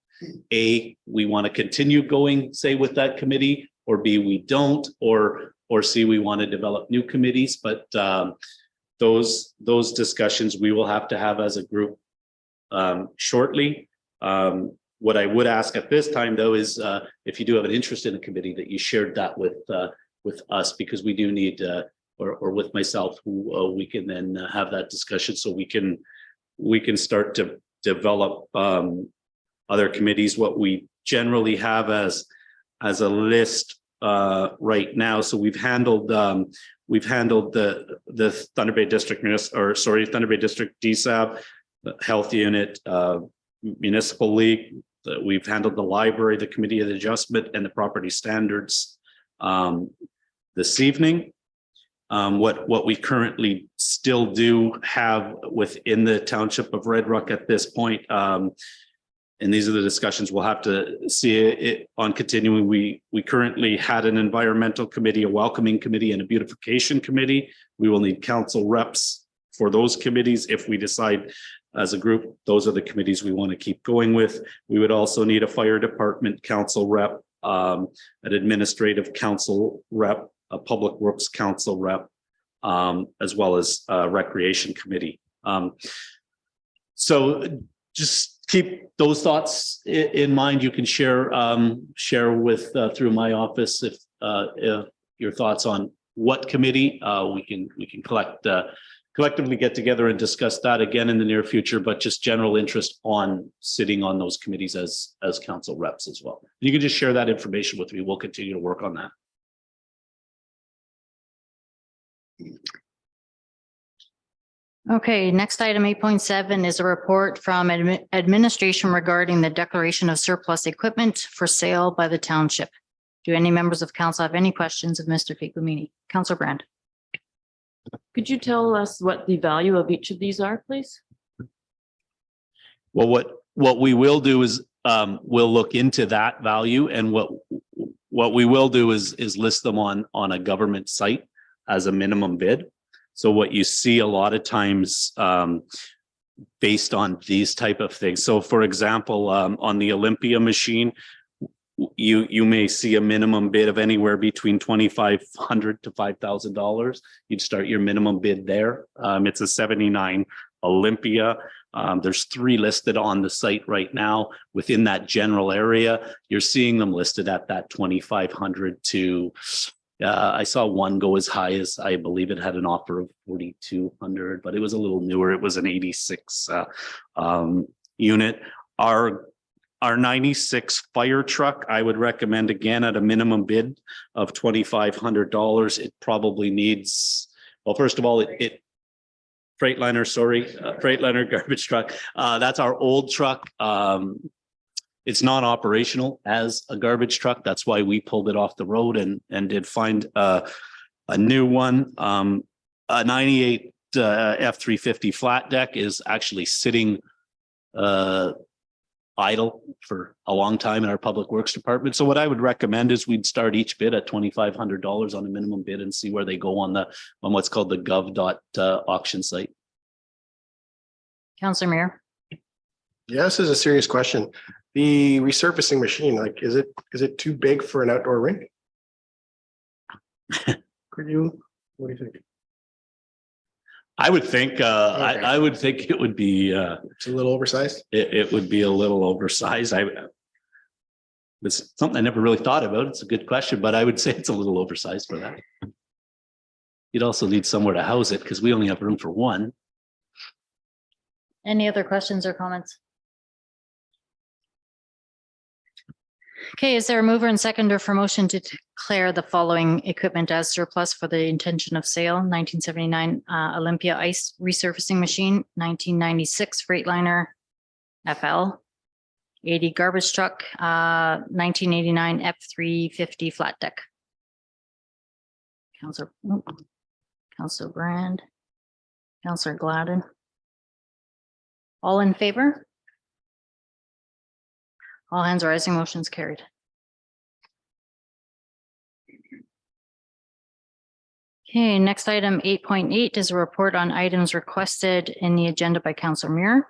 Speaker 3: A, we want to continue going, say, with that committee, or B, we don't, or C, we want to develop new committees. But those discussions we will have to have as a group shortly. What I would ask at this time, though, is if you do have an interest in a committee, that you shared that with us, because we do need, or with myself, who we can then have that discussion, so we can start to develop other committees. What we generally have as a list right now. So we've handled the Thunder Bay District Thunder Bay District DSAB, the Health Unit, Municipal League. We've handled the library, the Committee of Adjustment, and the Property Standards this evening. What we currently still do have within the Township of Red Rock at this point, and these are the discussions we'll have to see it on continuing. We currently had an environmental committee, a welcoming committee, and a beautification committee. We will need council reps for those committees if we decide as a group those are the committees we want to keep going with. We would also need a fire department council rep, an administrative council rep, a public works council rep, as well as a recreation committee. So just keep those thoughts in mind. You can share with through my office if your thoughts on what committee. We can collectively get together and discuss that again in the near future, but just general interest on sitting on those committees as council reps as well. You can just share that information with me. We'll continue to work on that.
Speaker 1: Okay, next item 8.7 is a report from administration regarding the declaration of surplus equipment for sale by the township. Do any members of council have any questions of Mr. Figlomini? Councilor Brand.
Speaker 2: Could you tell us what the value of each of these are, please?
Speaker 3: Well, what we will do is we'll look into that value, and what we will do is list them on a government site as a minimum bid. So what you see a lot of times based on these type of things. So for example, on the Olympia machine, you may see a minimum bid of anywhere between $2,500 to $5,000. You'd start your minimum bid there. It's a 79 Olympia. There's 3 listed on the site right now within that general area. You're seeing them listed at that 2,500 to I saw one go as high as, I believe it had an offer of 4,200, but it was a little newer. It was an 86 unit. Our 96 fire truck, I would recommend again at a minimum bid of $2,500. It probably needs, well, first of all, Freightliner garbage truck. That's our old truck. It's not operational as a garbage truck. That's why we pulled it off the road and did find a new one. A 98 F350 flat deck is actually sitting idle for a long time in our public works department. So what I would recommend is we'd start each bid at $2,500 on a minimum bid and see where they go on what's called the gov.auction site.
Speaker 1: Councilor Muir.
Speaker 4: Yeah, this is a serious question. The resurfacing machine, like, is it too big for an outdoor rink? What do you think?
Speaker 3: I would think, I would think it would be,
Speaker 4: It's a little oversized.
Speaker 3: it would be a little oversized. It's something I never really thought about. It's a good question, but I would say it's a little oversized for that. You'd also need somewhere to house it because we only have room for one.
Speaker 1: Any other questions or comments? Okay, is there a mover and seconder for motion to declare the following equipment as surplus for the intention of sale? 1979 Olympia ice resurfacing machine, 1996 Freightliner FL, 80 garbage truck, 1989 F350 flat deck. Councillor Brand, Councillor Gladden. All in favor? All hands rising, motion's carried. Okay, next item 8.8 is a report on items requested in the agenda by Councillor Muir.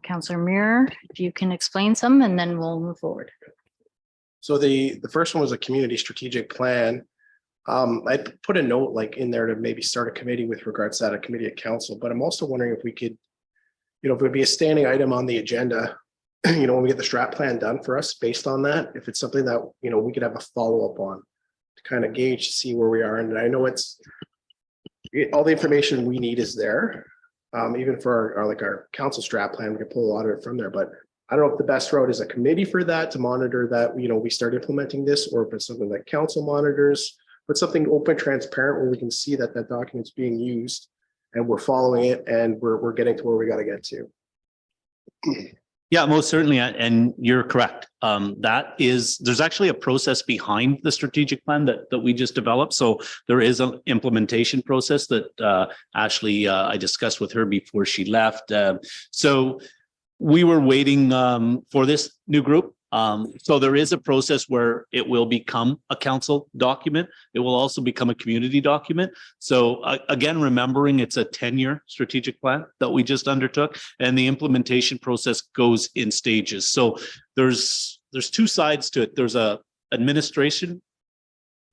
Speaker 1: Councillor Muir, if you can explain some and then we'll move forward.
Speaker 4: So the first one was a community strategic plan. I put a note like in there to maybe start a committee with regards to that, a committee of council, but I'm also wondering if we could, if it would be a standing item on the agenda, when we get the strat plan done for us based on that, if it's something that, we could have a follow-up on to kind of gauge to see where we are. And I know all the information we need is there. Even for our council strat plan, we can pull a lot of it from there, but I don't know if the best route is a committee for that to monitor that, we start implementing this, or if it's something that council monitors, but something open, transparent, where we can see that that document's being used and we're following it and we're getting to where we got to get to.
Speaker 3: Yeah, most certainly. And you're correct. There's actually a process behind the strategic plan that we just developed. So there is an implementation process that Ashley, I discussed with her before she left. So we were waiting for this new group. So there is a process where it will become a council document. It will also become a community document. So again, remembering it's a 10-year strategic plan that we just undertook, and the implementation process goes in stages. So there's two sides to it. There's a administration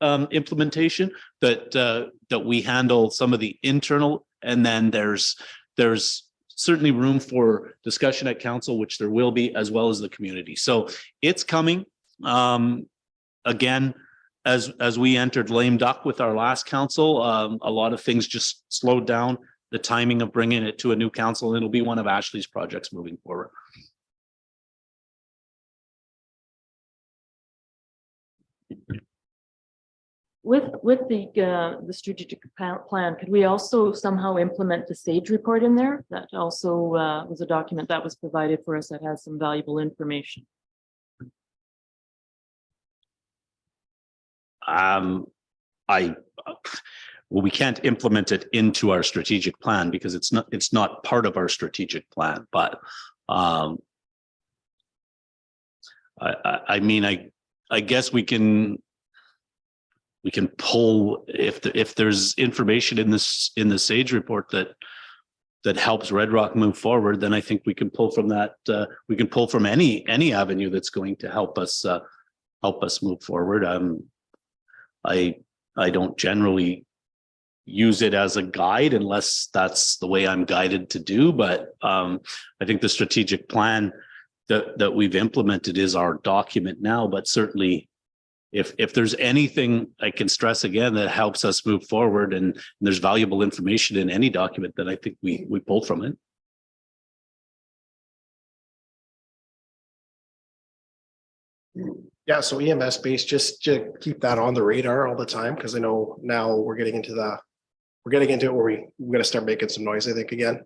Speaker 3: implementation that we handle some of the internal, and then there's certainly room for discussion at council, which there will be, as well as the community. So it's coming. Again, as we entered lame duck with our last council, a lot of things just slowed down the timing of bringing it to a new council, and it'll be one of Ashley's projects moving forward.
Speaker 2: With the strategic plan, could we also somehow implement the stage report in there? That also was a document that was provided for us that has some valuable information.
Speaker 3: We can't implement it into our strategic plan because it's not part of our strategic plan, but I guess we can pull if there's information in the SAGE report that helps Red Rock move forward, then I think we can pull from that. We can pull from any avenue that's going to help us move forward. I don't generally use it as a guide unless that's the way I'm guided to do, but I think the strategic plan that we've implemented is our document now, but certainly if there's anything I can stress again that helps us move forward and there's valuable information in any document, then I think we pull from it.
Speaker 4: Yeah, so EMS based, just to keep that on the radar all the time, because I know now we're getting into it where we got to start making some noise, I think, again.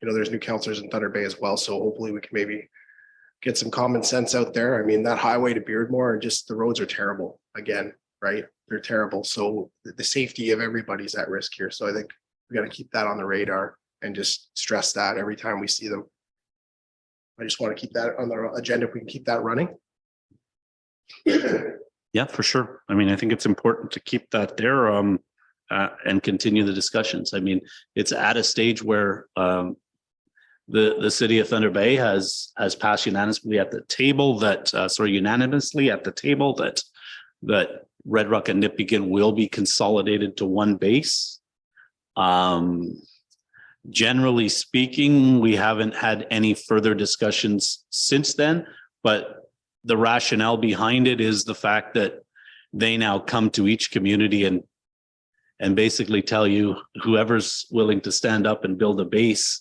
Speaker 4: There's new councillors in Thunder Bay as well, so hopefully we can maybe get some common sense out there. I mean, that highway to Beardmore, and just the roads are terrible again, right? They're terrible. So the safety of everybody's at risk here. So I think we got to keep that on the radar and just stress that every time we see them. I just want to keep that on the agenda if we can keep that running.
Speaker 3: Yeah, for sure. I mean, I think it's important to keep that there and continue the discussions. I mean, it's at a stage where the city of Thunder Bay has passed unanimously at the table that Red Rock and Nipissing will be consolidated to one base. Generally speaking, we haven't had any further discussions since then. But the rationale behind it is the fact that they now come to each community and basically tell you whoever's willing to stand up and build a base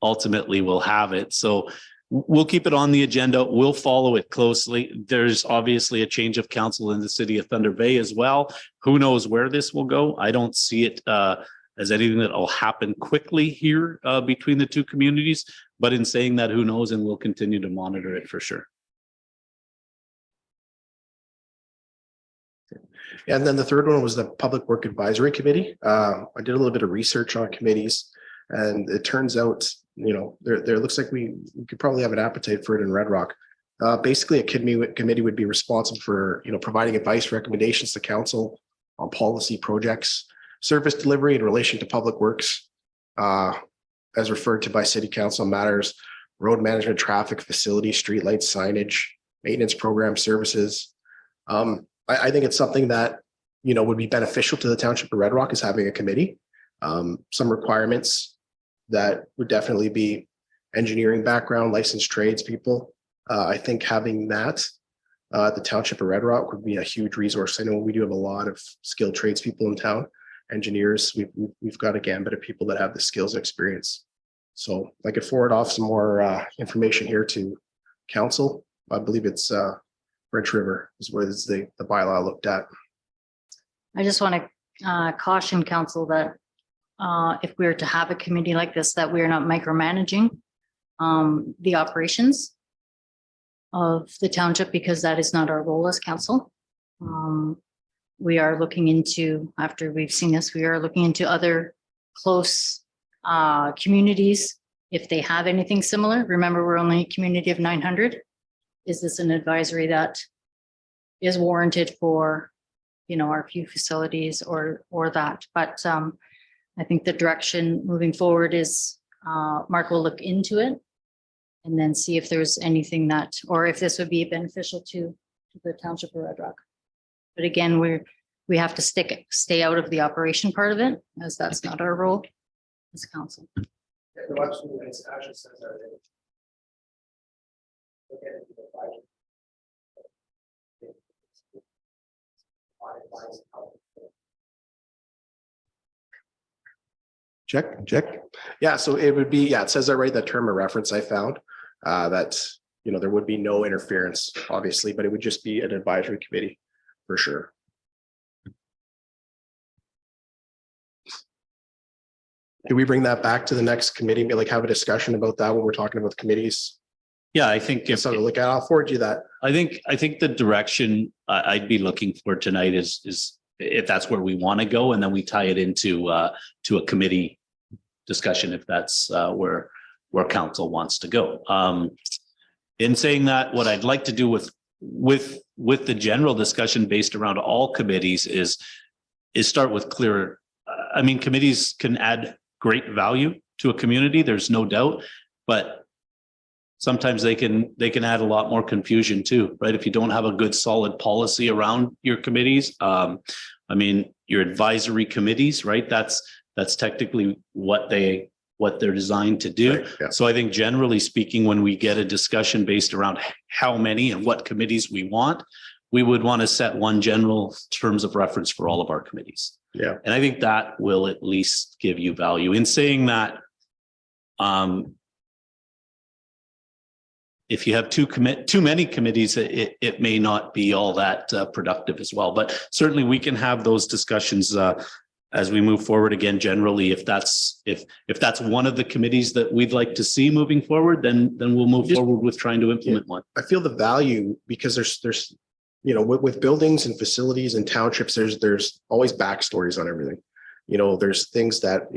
Speaker 3: ultimately will have it. So we'll keep it on the agenda. We'll follow it closely. There's obviously a change of council in the city of Thunder Bay as well. Who knows where this will go? I don't see it as anything that will happen quickly here between the two communities. But in saying that, who knows, and we'll continue to monitor it for sure.
Speaker 4: And then the third one was the Public Work Advisory Committee. I did a little bit of research on committees, and it turns out, there looks like we could probably have an appetite for it in Red Rock. Basically, a committee would be responsible for, providing advice, recommendations to council on policy projects, service delivery in relation to public works, as referred to by city council matters, road management, traffic, facilities, streetlights, signage, maintenance program services. I think it's something that, would be beneficial to the Township of Red Rock is having a committee. Some requirements that would definitely be engineering background, licensed tradespeople. I think having that at the Township of Red Rock would be a huge resource. I know we do have a lot of skilled tradespeople in town, engineers. We've got a gambit of people that have the skills and experience. So I could forward off some more information here to council. I believe it's French River is where the bylaw looked at.
Speaker 1: I just want to caution council that if we were to have a committee like this, that we are not micromanaging the operations of the township, because that is not our role as council. We are looking into, after we've seen this, we are looking into other close communities if they have anything similar. Remember, we're only a community of 900. Is this an advisory that is warranted for, our few facilities or that? But I think the direction moving forward is Mark will look into it and then see if there's anything that, or if this would be beneficial to the Township of Red Rock. But again, we have to stay out of the operation part of it, as that's not our role as council.
Speaker 4: Check. Yeah, so it would be, it says that right, that term of reference I found, that, there would be no interference, obviously, but it would just be an advisory committee for sure. Do we bring that back to the next committee, like have a discussion about that when we're talking about committees?
Speaker 3: Yeah, I think if
Speaker 4: So look at, I'll forward you that.
Speaker 3: I think the direction I'd be looking for tonight is if that's where we want to go, and then we tie it into to a committee discussion if that's where council wants to go. In saying that, what I'd like to do with the general discussion based around all committees is start with clearer. I mean, committees can add great value to a community, there's no doubt, but sometimes they can add a lot more confusion too, right? If you don't have a good solid policy around your committees, I mean, your advisory committees, right? That's technically what they're designed to do.
Speaker 4: Right, yeah.
Speaker 3: So I think generally speaking, when we get a discussion based around how many and what committees we want, we would want to set one general terms of reference for all of our committees.
Speaker 4: Yeah.
Speaker 3: And I think that will at least give you value. In saying that, if you have too many committees, it may not be all that productive as well. But certainly we can have those discussions as we move forward. Again, generally, if that's one of the committees that we'd like to see moving forward, then we'll move forward with trying to implement one.
Speaker 4: I feel the value because there's with buildings and facilities and townships, there's always backstories on everything. There's things that,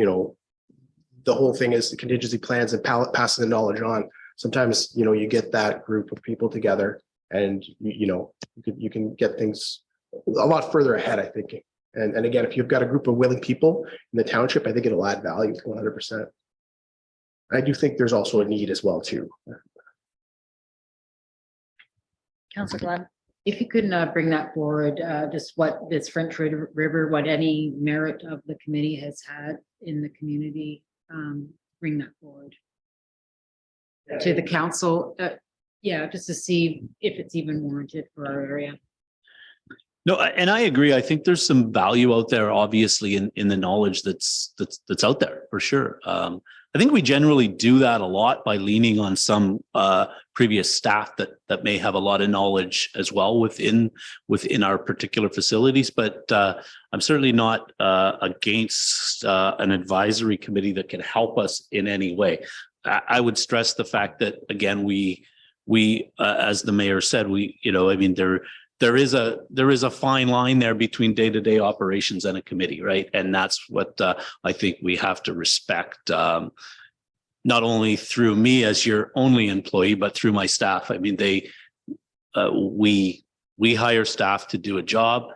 Speaker 4: the whole thing is the contingency plans and passing the knowledge on. Sometimes, you get that group of people together and, you can get things a lot further ahead, I think. And again, if you've got a group of willing people in the township, I think it'll add value 100%. I do think there's also a need as well, too.
Speaker 1: Councilor Glenn.
Speaker 5: If you could bring that forward, just what this French River, what any merit of the committee has had in the community, bring that forward to the council. Yeah, just to see if it's even warranted for our area.
Speaker 3: No, and I agree. I think there's some value out there, obviously, in the knowledge that's out there for sure. I think we generally do that a lot by leaning on some previous staff that may have a lot of knowledge as well within our particular facilities. But I'm certainly not against an advisory committee that can help us in any way. I would stress the fact that, again, we as the mayor said, I mean, there is a fine line there between day-to-day operations and a committee, right? And that's what I think we have to respect, not only through me as your only employee, but through my staff. I mean, we hire staff to do a job.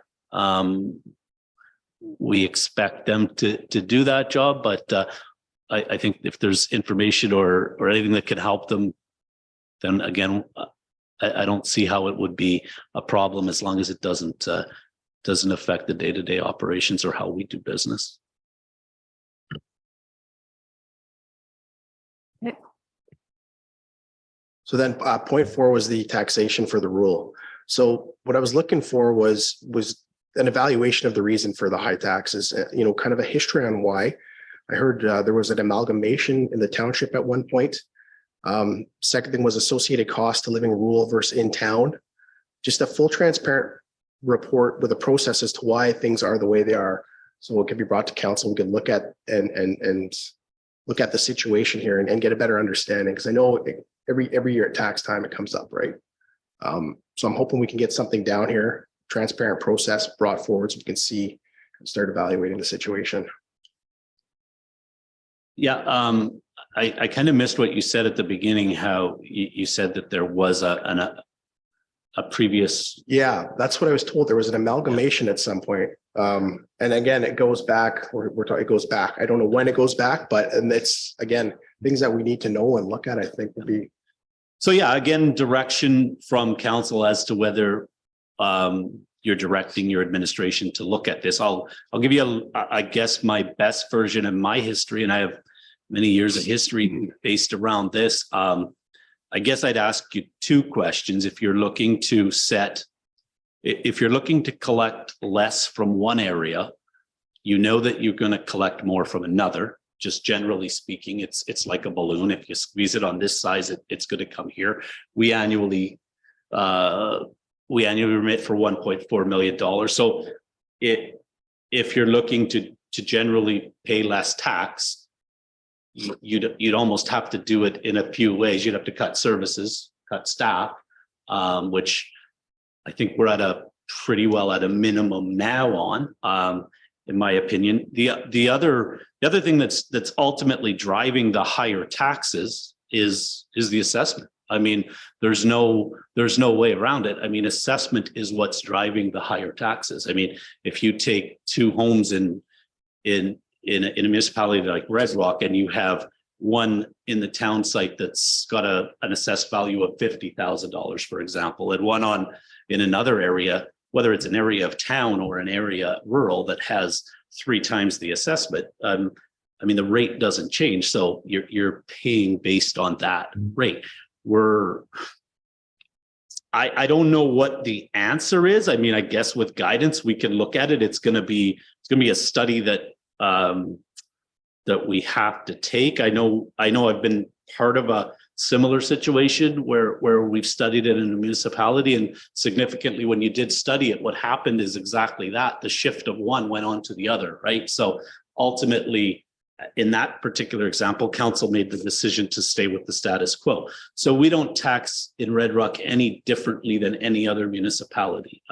Speaker 3: We expect them to do that job, but I think if there's information or anything that can help them, then again, I don't see how it would be a problem as long as it doesn't affect the day-to-day operations or how we do business.
Speaker 4: So then point 4 was the taxation for the rule. So what I was looking for was an evaluation of the reason for the high taxes, kind of a history on why. I heard there was an amalgamation in the township at one point. Second thing was associated cost to living rural versus in town. Just a full transparent report with a process as to why things are the way they are. So it can be brought to council. We can look at and look at the situation here and get a better understanding. Because I know every year at tax time it comes up, right? So I'm hoping we can get something down here, transparent process brought forward so we can see and start evaluating the situation.
Speaker 3: Yeah, I kind of missed what you said at the beginning, how you said that there was a previous. Yeah,
Speaker 4: that's what I was told. There was an amalgamation at some point. And again, it goes back, we're talking, it goes back. I don't know when it goes back, and it's, again, things that we need to know and look at, I think would be.
Speaker 3: So yeah, again, direction from council as to whether you're directing your administration to look at this. I'll give you I guess my best version of my history, and I have many years of history based around this. I guess I'd ask you two questions. If you're looking to collect less from one area, you know that you're going to collect more from another. Just generally speaking, it's like a balloon. If you squeeze it on this size, it's going to come here. We annually remit for $1.4 million. So if you're looking to generally pay less tax, you'd almost have to do it in a few ways. You'd have to cut services, cut staff, which I think we're pretty well at a minimum now on, in my opinion. The other thing that's ultimately driving the higher taxes is the assessment. I mean, there's no way around it. I mean, assessment is what's driving the higher taxes. I mean, if you take two homes in a municipality like Red Rock, and you have one in the town site that's got an assessed value of $50,000, for example, and one in another area, whether it's an area of town or an area rural that has 3 times the assessment, I mean, the rate doesn't change. So you're paying based on that rate. I don't know what the answer is. I mean, I guess with guidance, we can look at it. It's going to be a study that we have to take. I know I've been part of a similar situation where we've studied it in a municipality, and significantly when you did study it, what happened is exactly that. The shift of one went on to the other, right? So ultimately, in that particular example, council made the decision to stay with the status quo. So we don't tax in Red Rock any differently than any other municipality.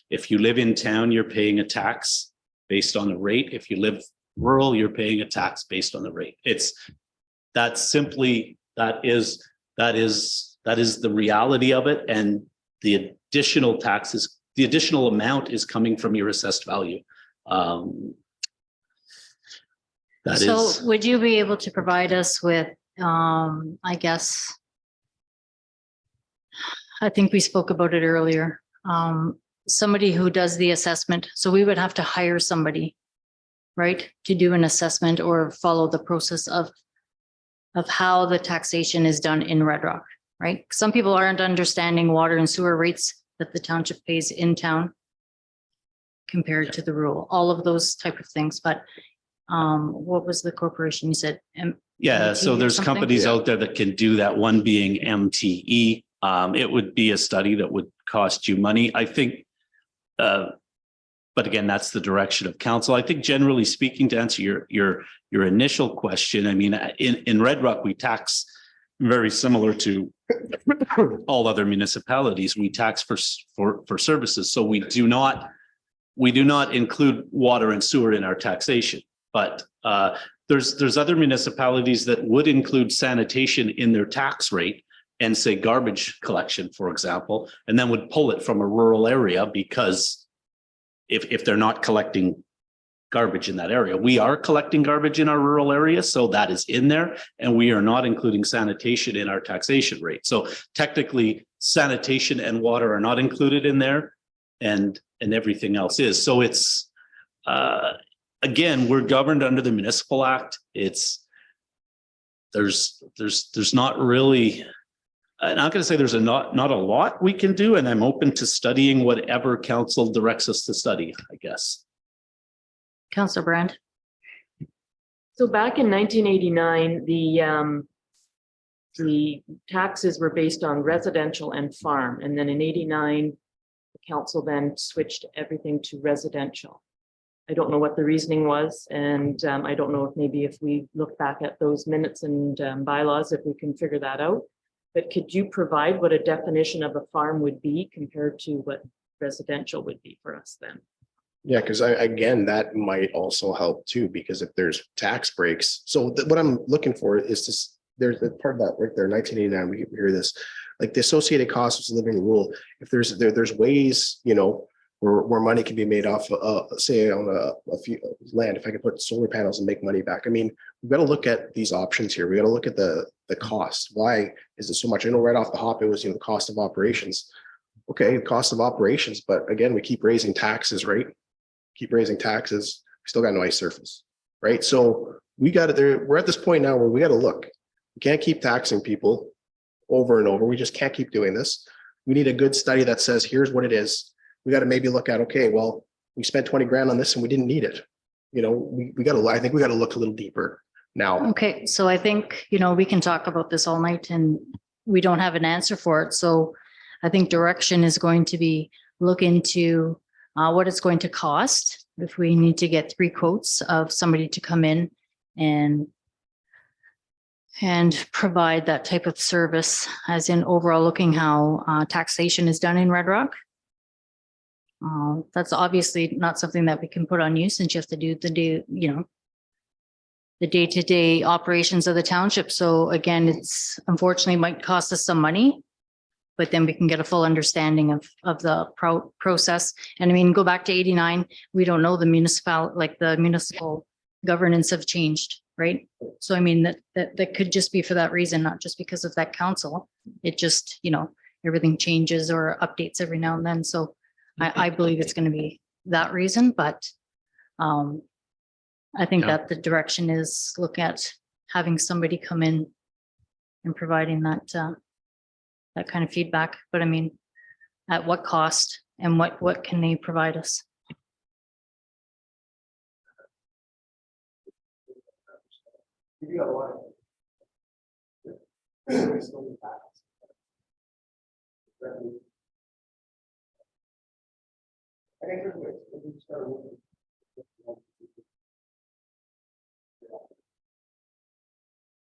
Speaker 3: If you live in town, you're paying a tax based on the rate. If you live rural, you're paying a tax based on the rate. That is the reality of it. And the additional taxes, the additional amount is coming from your assessed value.
Speaker 1: Would you be able to provide us with, I guess, I think we spoke about it earlier, somebody who does the assessment. So we would have to hire somebody, right, to do an assessment or follow the process of how the taxation is done in Red Rock, right? Some people aren't understanding water and sewer rates that the township pays in town compared to the rural, all of those type of things. But what was the corporation you said?
Speaker 3: Yeah, so
Speaker 1: MTE or
Speaker 3: there's
Speaker 1: something?
Speaker 3: companies out there that can do that, one being MTE. It would be a study that would cost you money, I think. But again, that's the direction of council. I think generally speaking, to answer your initial question, I mean, in Red Rock, we tax very similar to all other municipalities. We tax for services. So we do not include water and sewer in our taxation. But there's other municipalities that would include sanitation in their tax rate and say garbage collection, for example, and then would pull it from a rural area because if they're not collecting garbage in that area. We are collecting garbage in our rural area, so that is in there, and we are not including sanitation in our taxation rate. So technically, sanitation and water are not included in there, and everything else is. So it's again, we're governed under the Municipal Act. There's not really. I'm not going to say there's not a lot we can do, and I'm open to studying whatever council directs us to study, I guess.
Speaker 1: Councillor Brand.
Speaker 2: So back in 1989, the taxes were based on residential and farm. And then in 89, the council then switched everything to residential. I don't know what the reasoning was. And I don't know if we look back at those minutes and bylaws, if we can figure that out. But could you provide what a definition of a farm would be compared to what residential would be for us then?
Speaker 4: Yeah, because again, that might also help too, because if there's tax breaks. So what I'm looking for is this, there's a part of that right there, 1989, we hear this, like the associated costs of living rule. If there's ways, you know, where money can be made off, say on a few land, if I could put solar panels and make money back. I mean, we've got to look at these options here. We got to look at the cost. Why is it so much? I know right off the hop, it was, the cost of operations. Okay, the cost of operations, but again, we keep raising taxes, right? Keep raising taxes. We still got no ice surface, right? So we're at this point now where we got to look. We can't keep taxing people over and over. We just can't keep doing this. We need a good study that says, here's what it is. We got to maybe look at, okay, well, we spent 20 grand on this and we didn't need it. I think we got to look a little deeper now.
Speaker 1: Okay, so I think, we can talk about this all night and we don't have an answer for it. So I think direction is going to be look into what it's going to cost if we need to get 3 quotes of somebody to come in and provide that type of service, as in overall looking how taxation is done in Red Rock. That's obviously not something that we can put on you, since you have to do the day-to-day operations of the township. So again, it's unfortunately might cost us some money, but then we can get a full understanding of the process. And I mean, go back to 89, we don't know the municipal governance have changed, right? So I mean, that could just be for that reason, not just because of that council. It just, everything changes or updates every now and then. So I believe it's going to be that reason, but I think that the direction is look at having somebody come in and providing that kind of feedback. But I mean, at what cost and what can they provide us?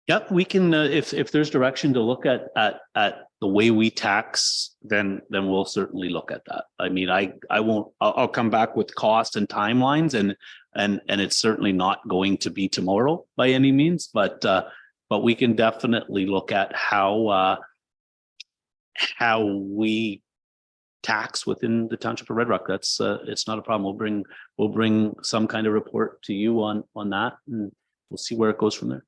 Speaker 3: Yep, we can, if there's direction to look at the way we tax, then we'll certainly look at that. I mean, I'll come back with cost and timelines, and it's certainly not going to be tomorrow by any means, but we can definitely look at how we tax within the Township of Red Rock. That's it's not a problem. We'll bring some kind of report to you on that, and we'll see where it goes from there.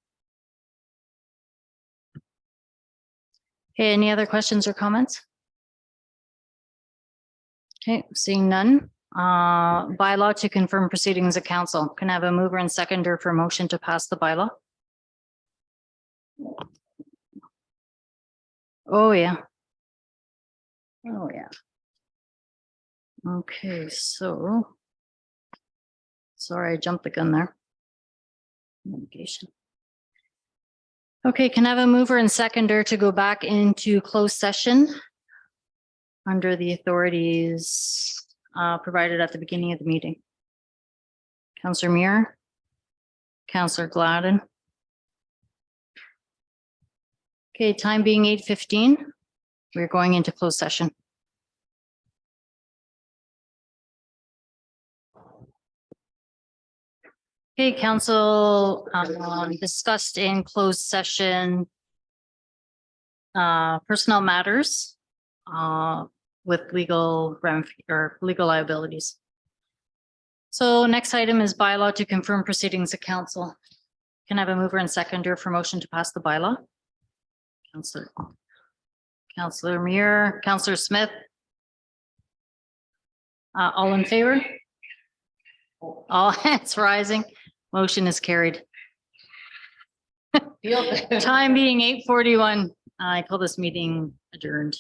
Speaker 1: Okay, any other questions or comments? Okay, seeing none. Bylaw to confirm proceedings of council. Can I have a mover and seconder for motion to pass the bylaw? Oh, yeah. Oh, yeah. Okay, so. Sorry, I jumped the gun there. Mitigation. Okay, can I have a mover and seconder to go back into closed session? Under the authorities provided at the beginning of the meeting. Counselor Muir. Counselor Gladden. Okay, time being 8:15. We're going into closed session. Okay, council discussed in closed session personnel matters with legal liabilities. So next item is bylaw to confirm proceedings of council. Can I have a mover and seconder for motion to pass the bylaw? Counselor Muir, Counselor Smith. All in favor? All hands rising. Motion is carried. Time being 8:41, I call this meeting adjourned.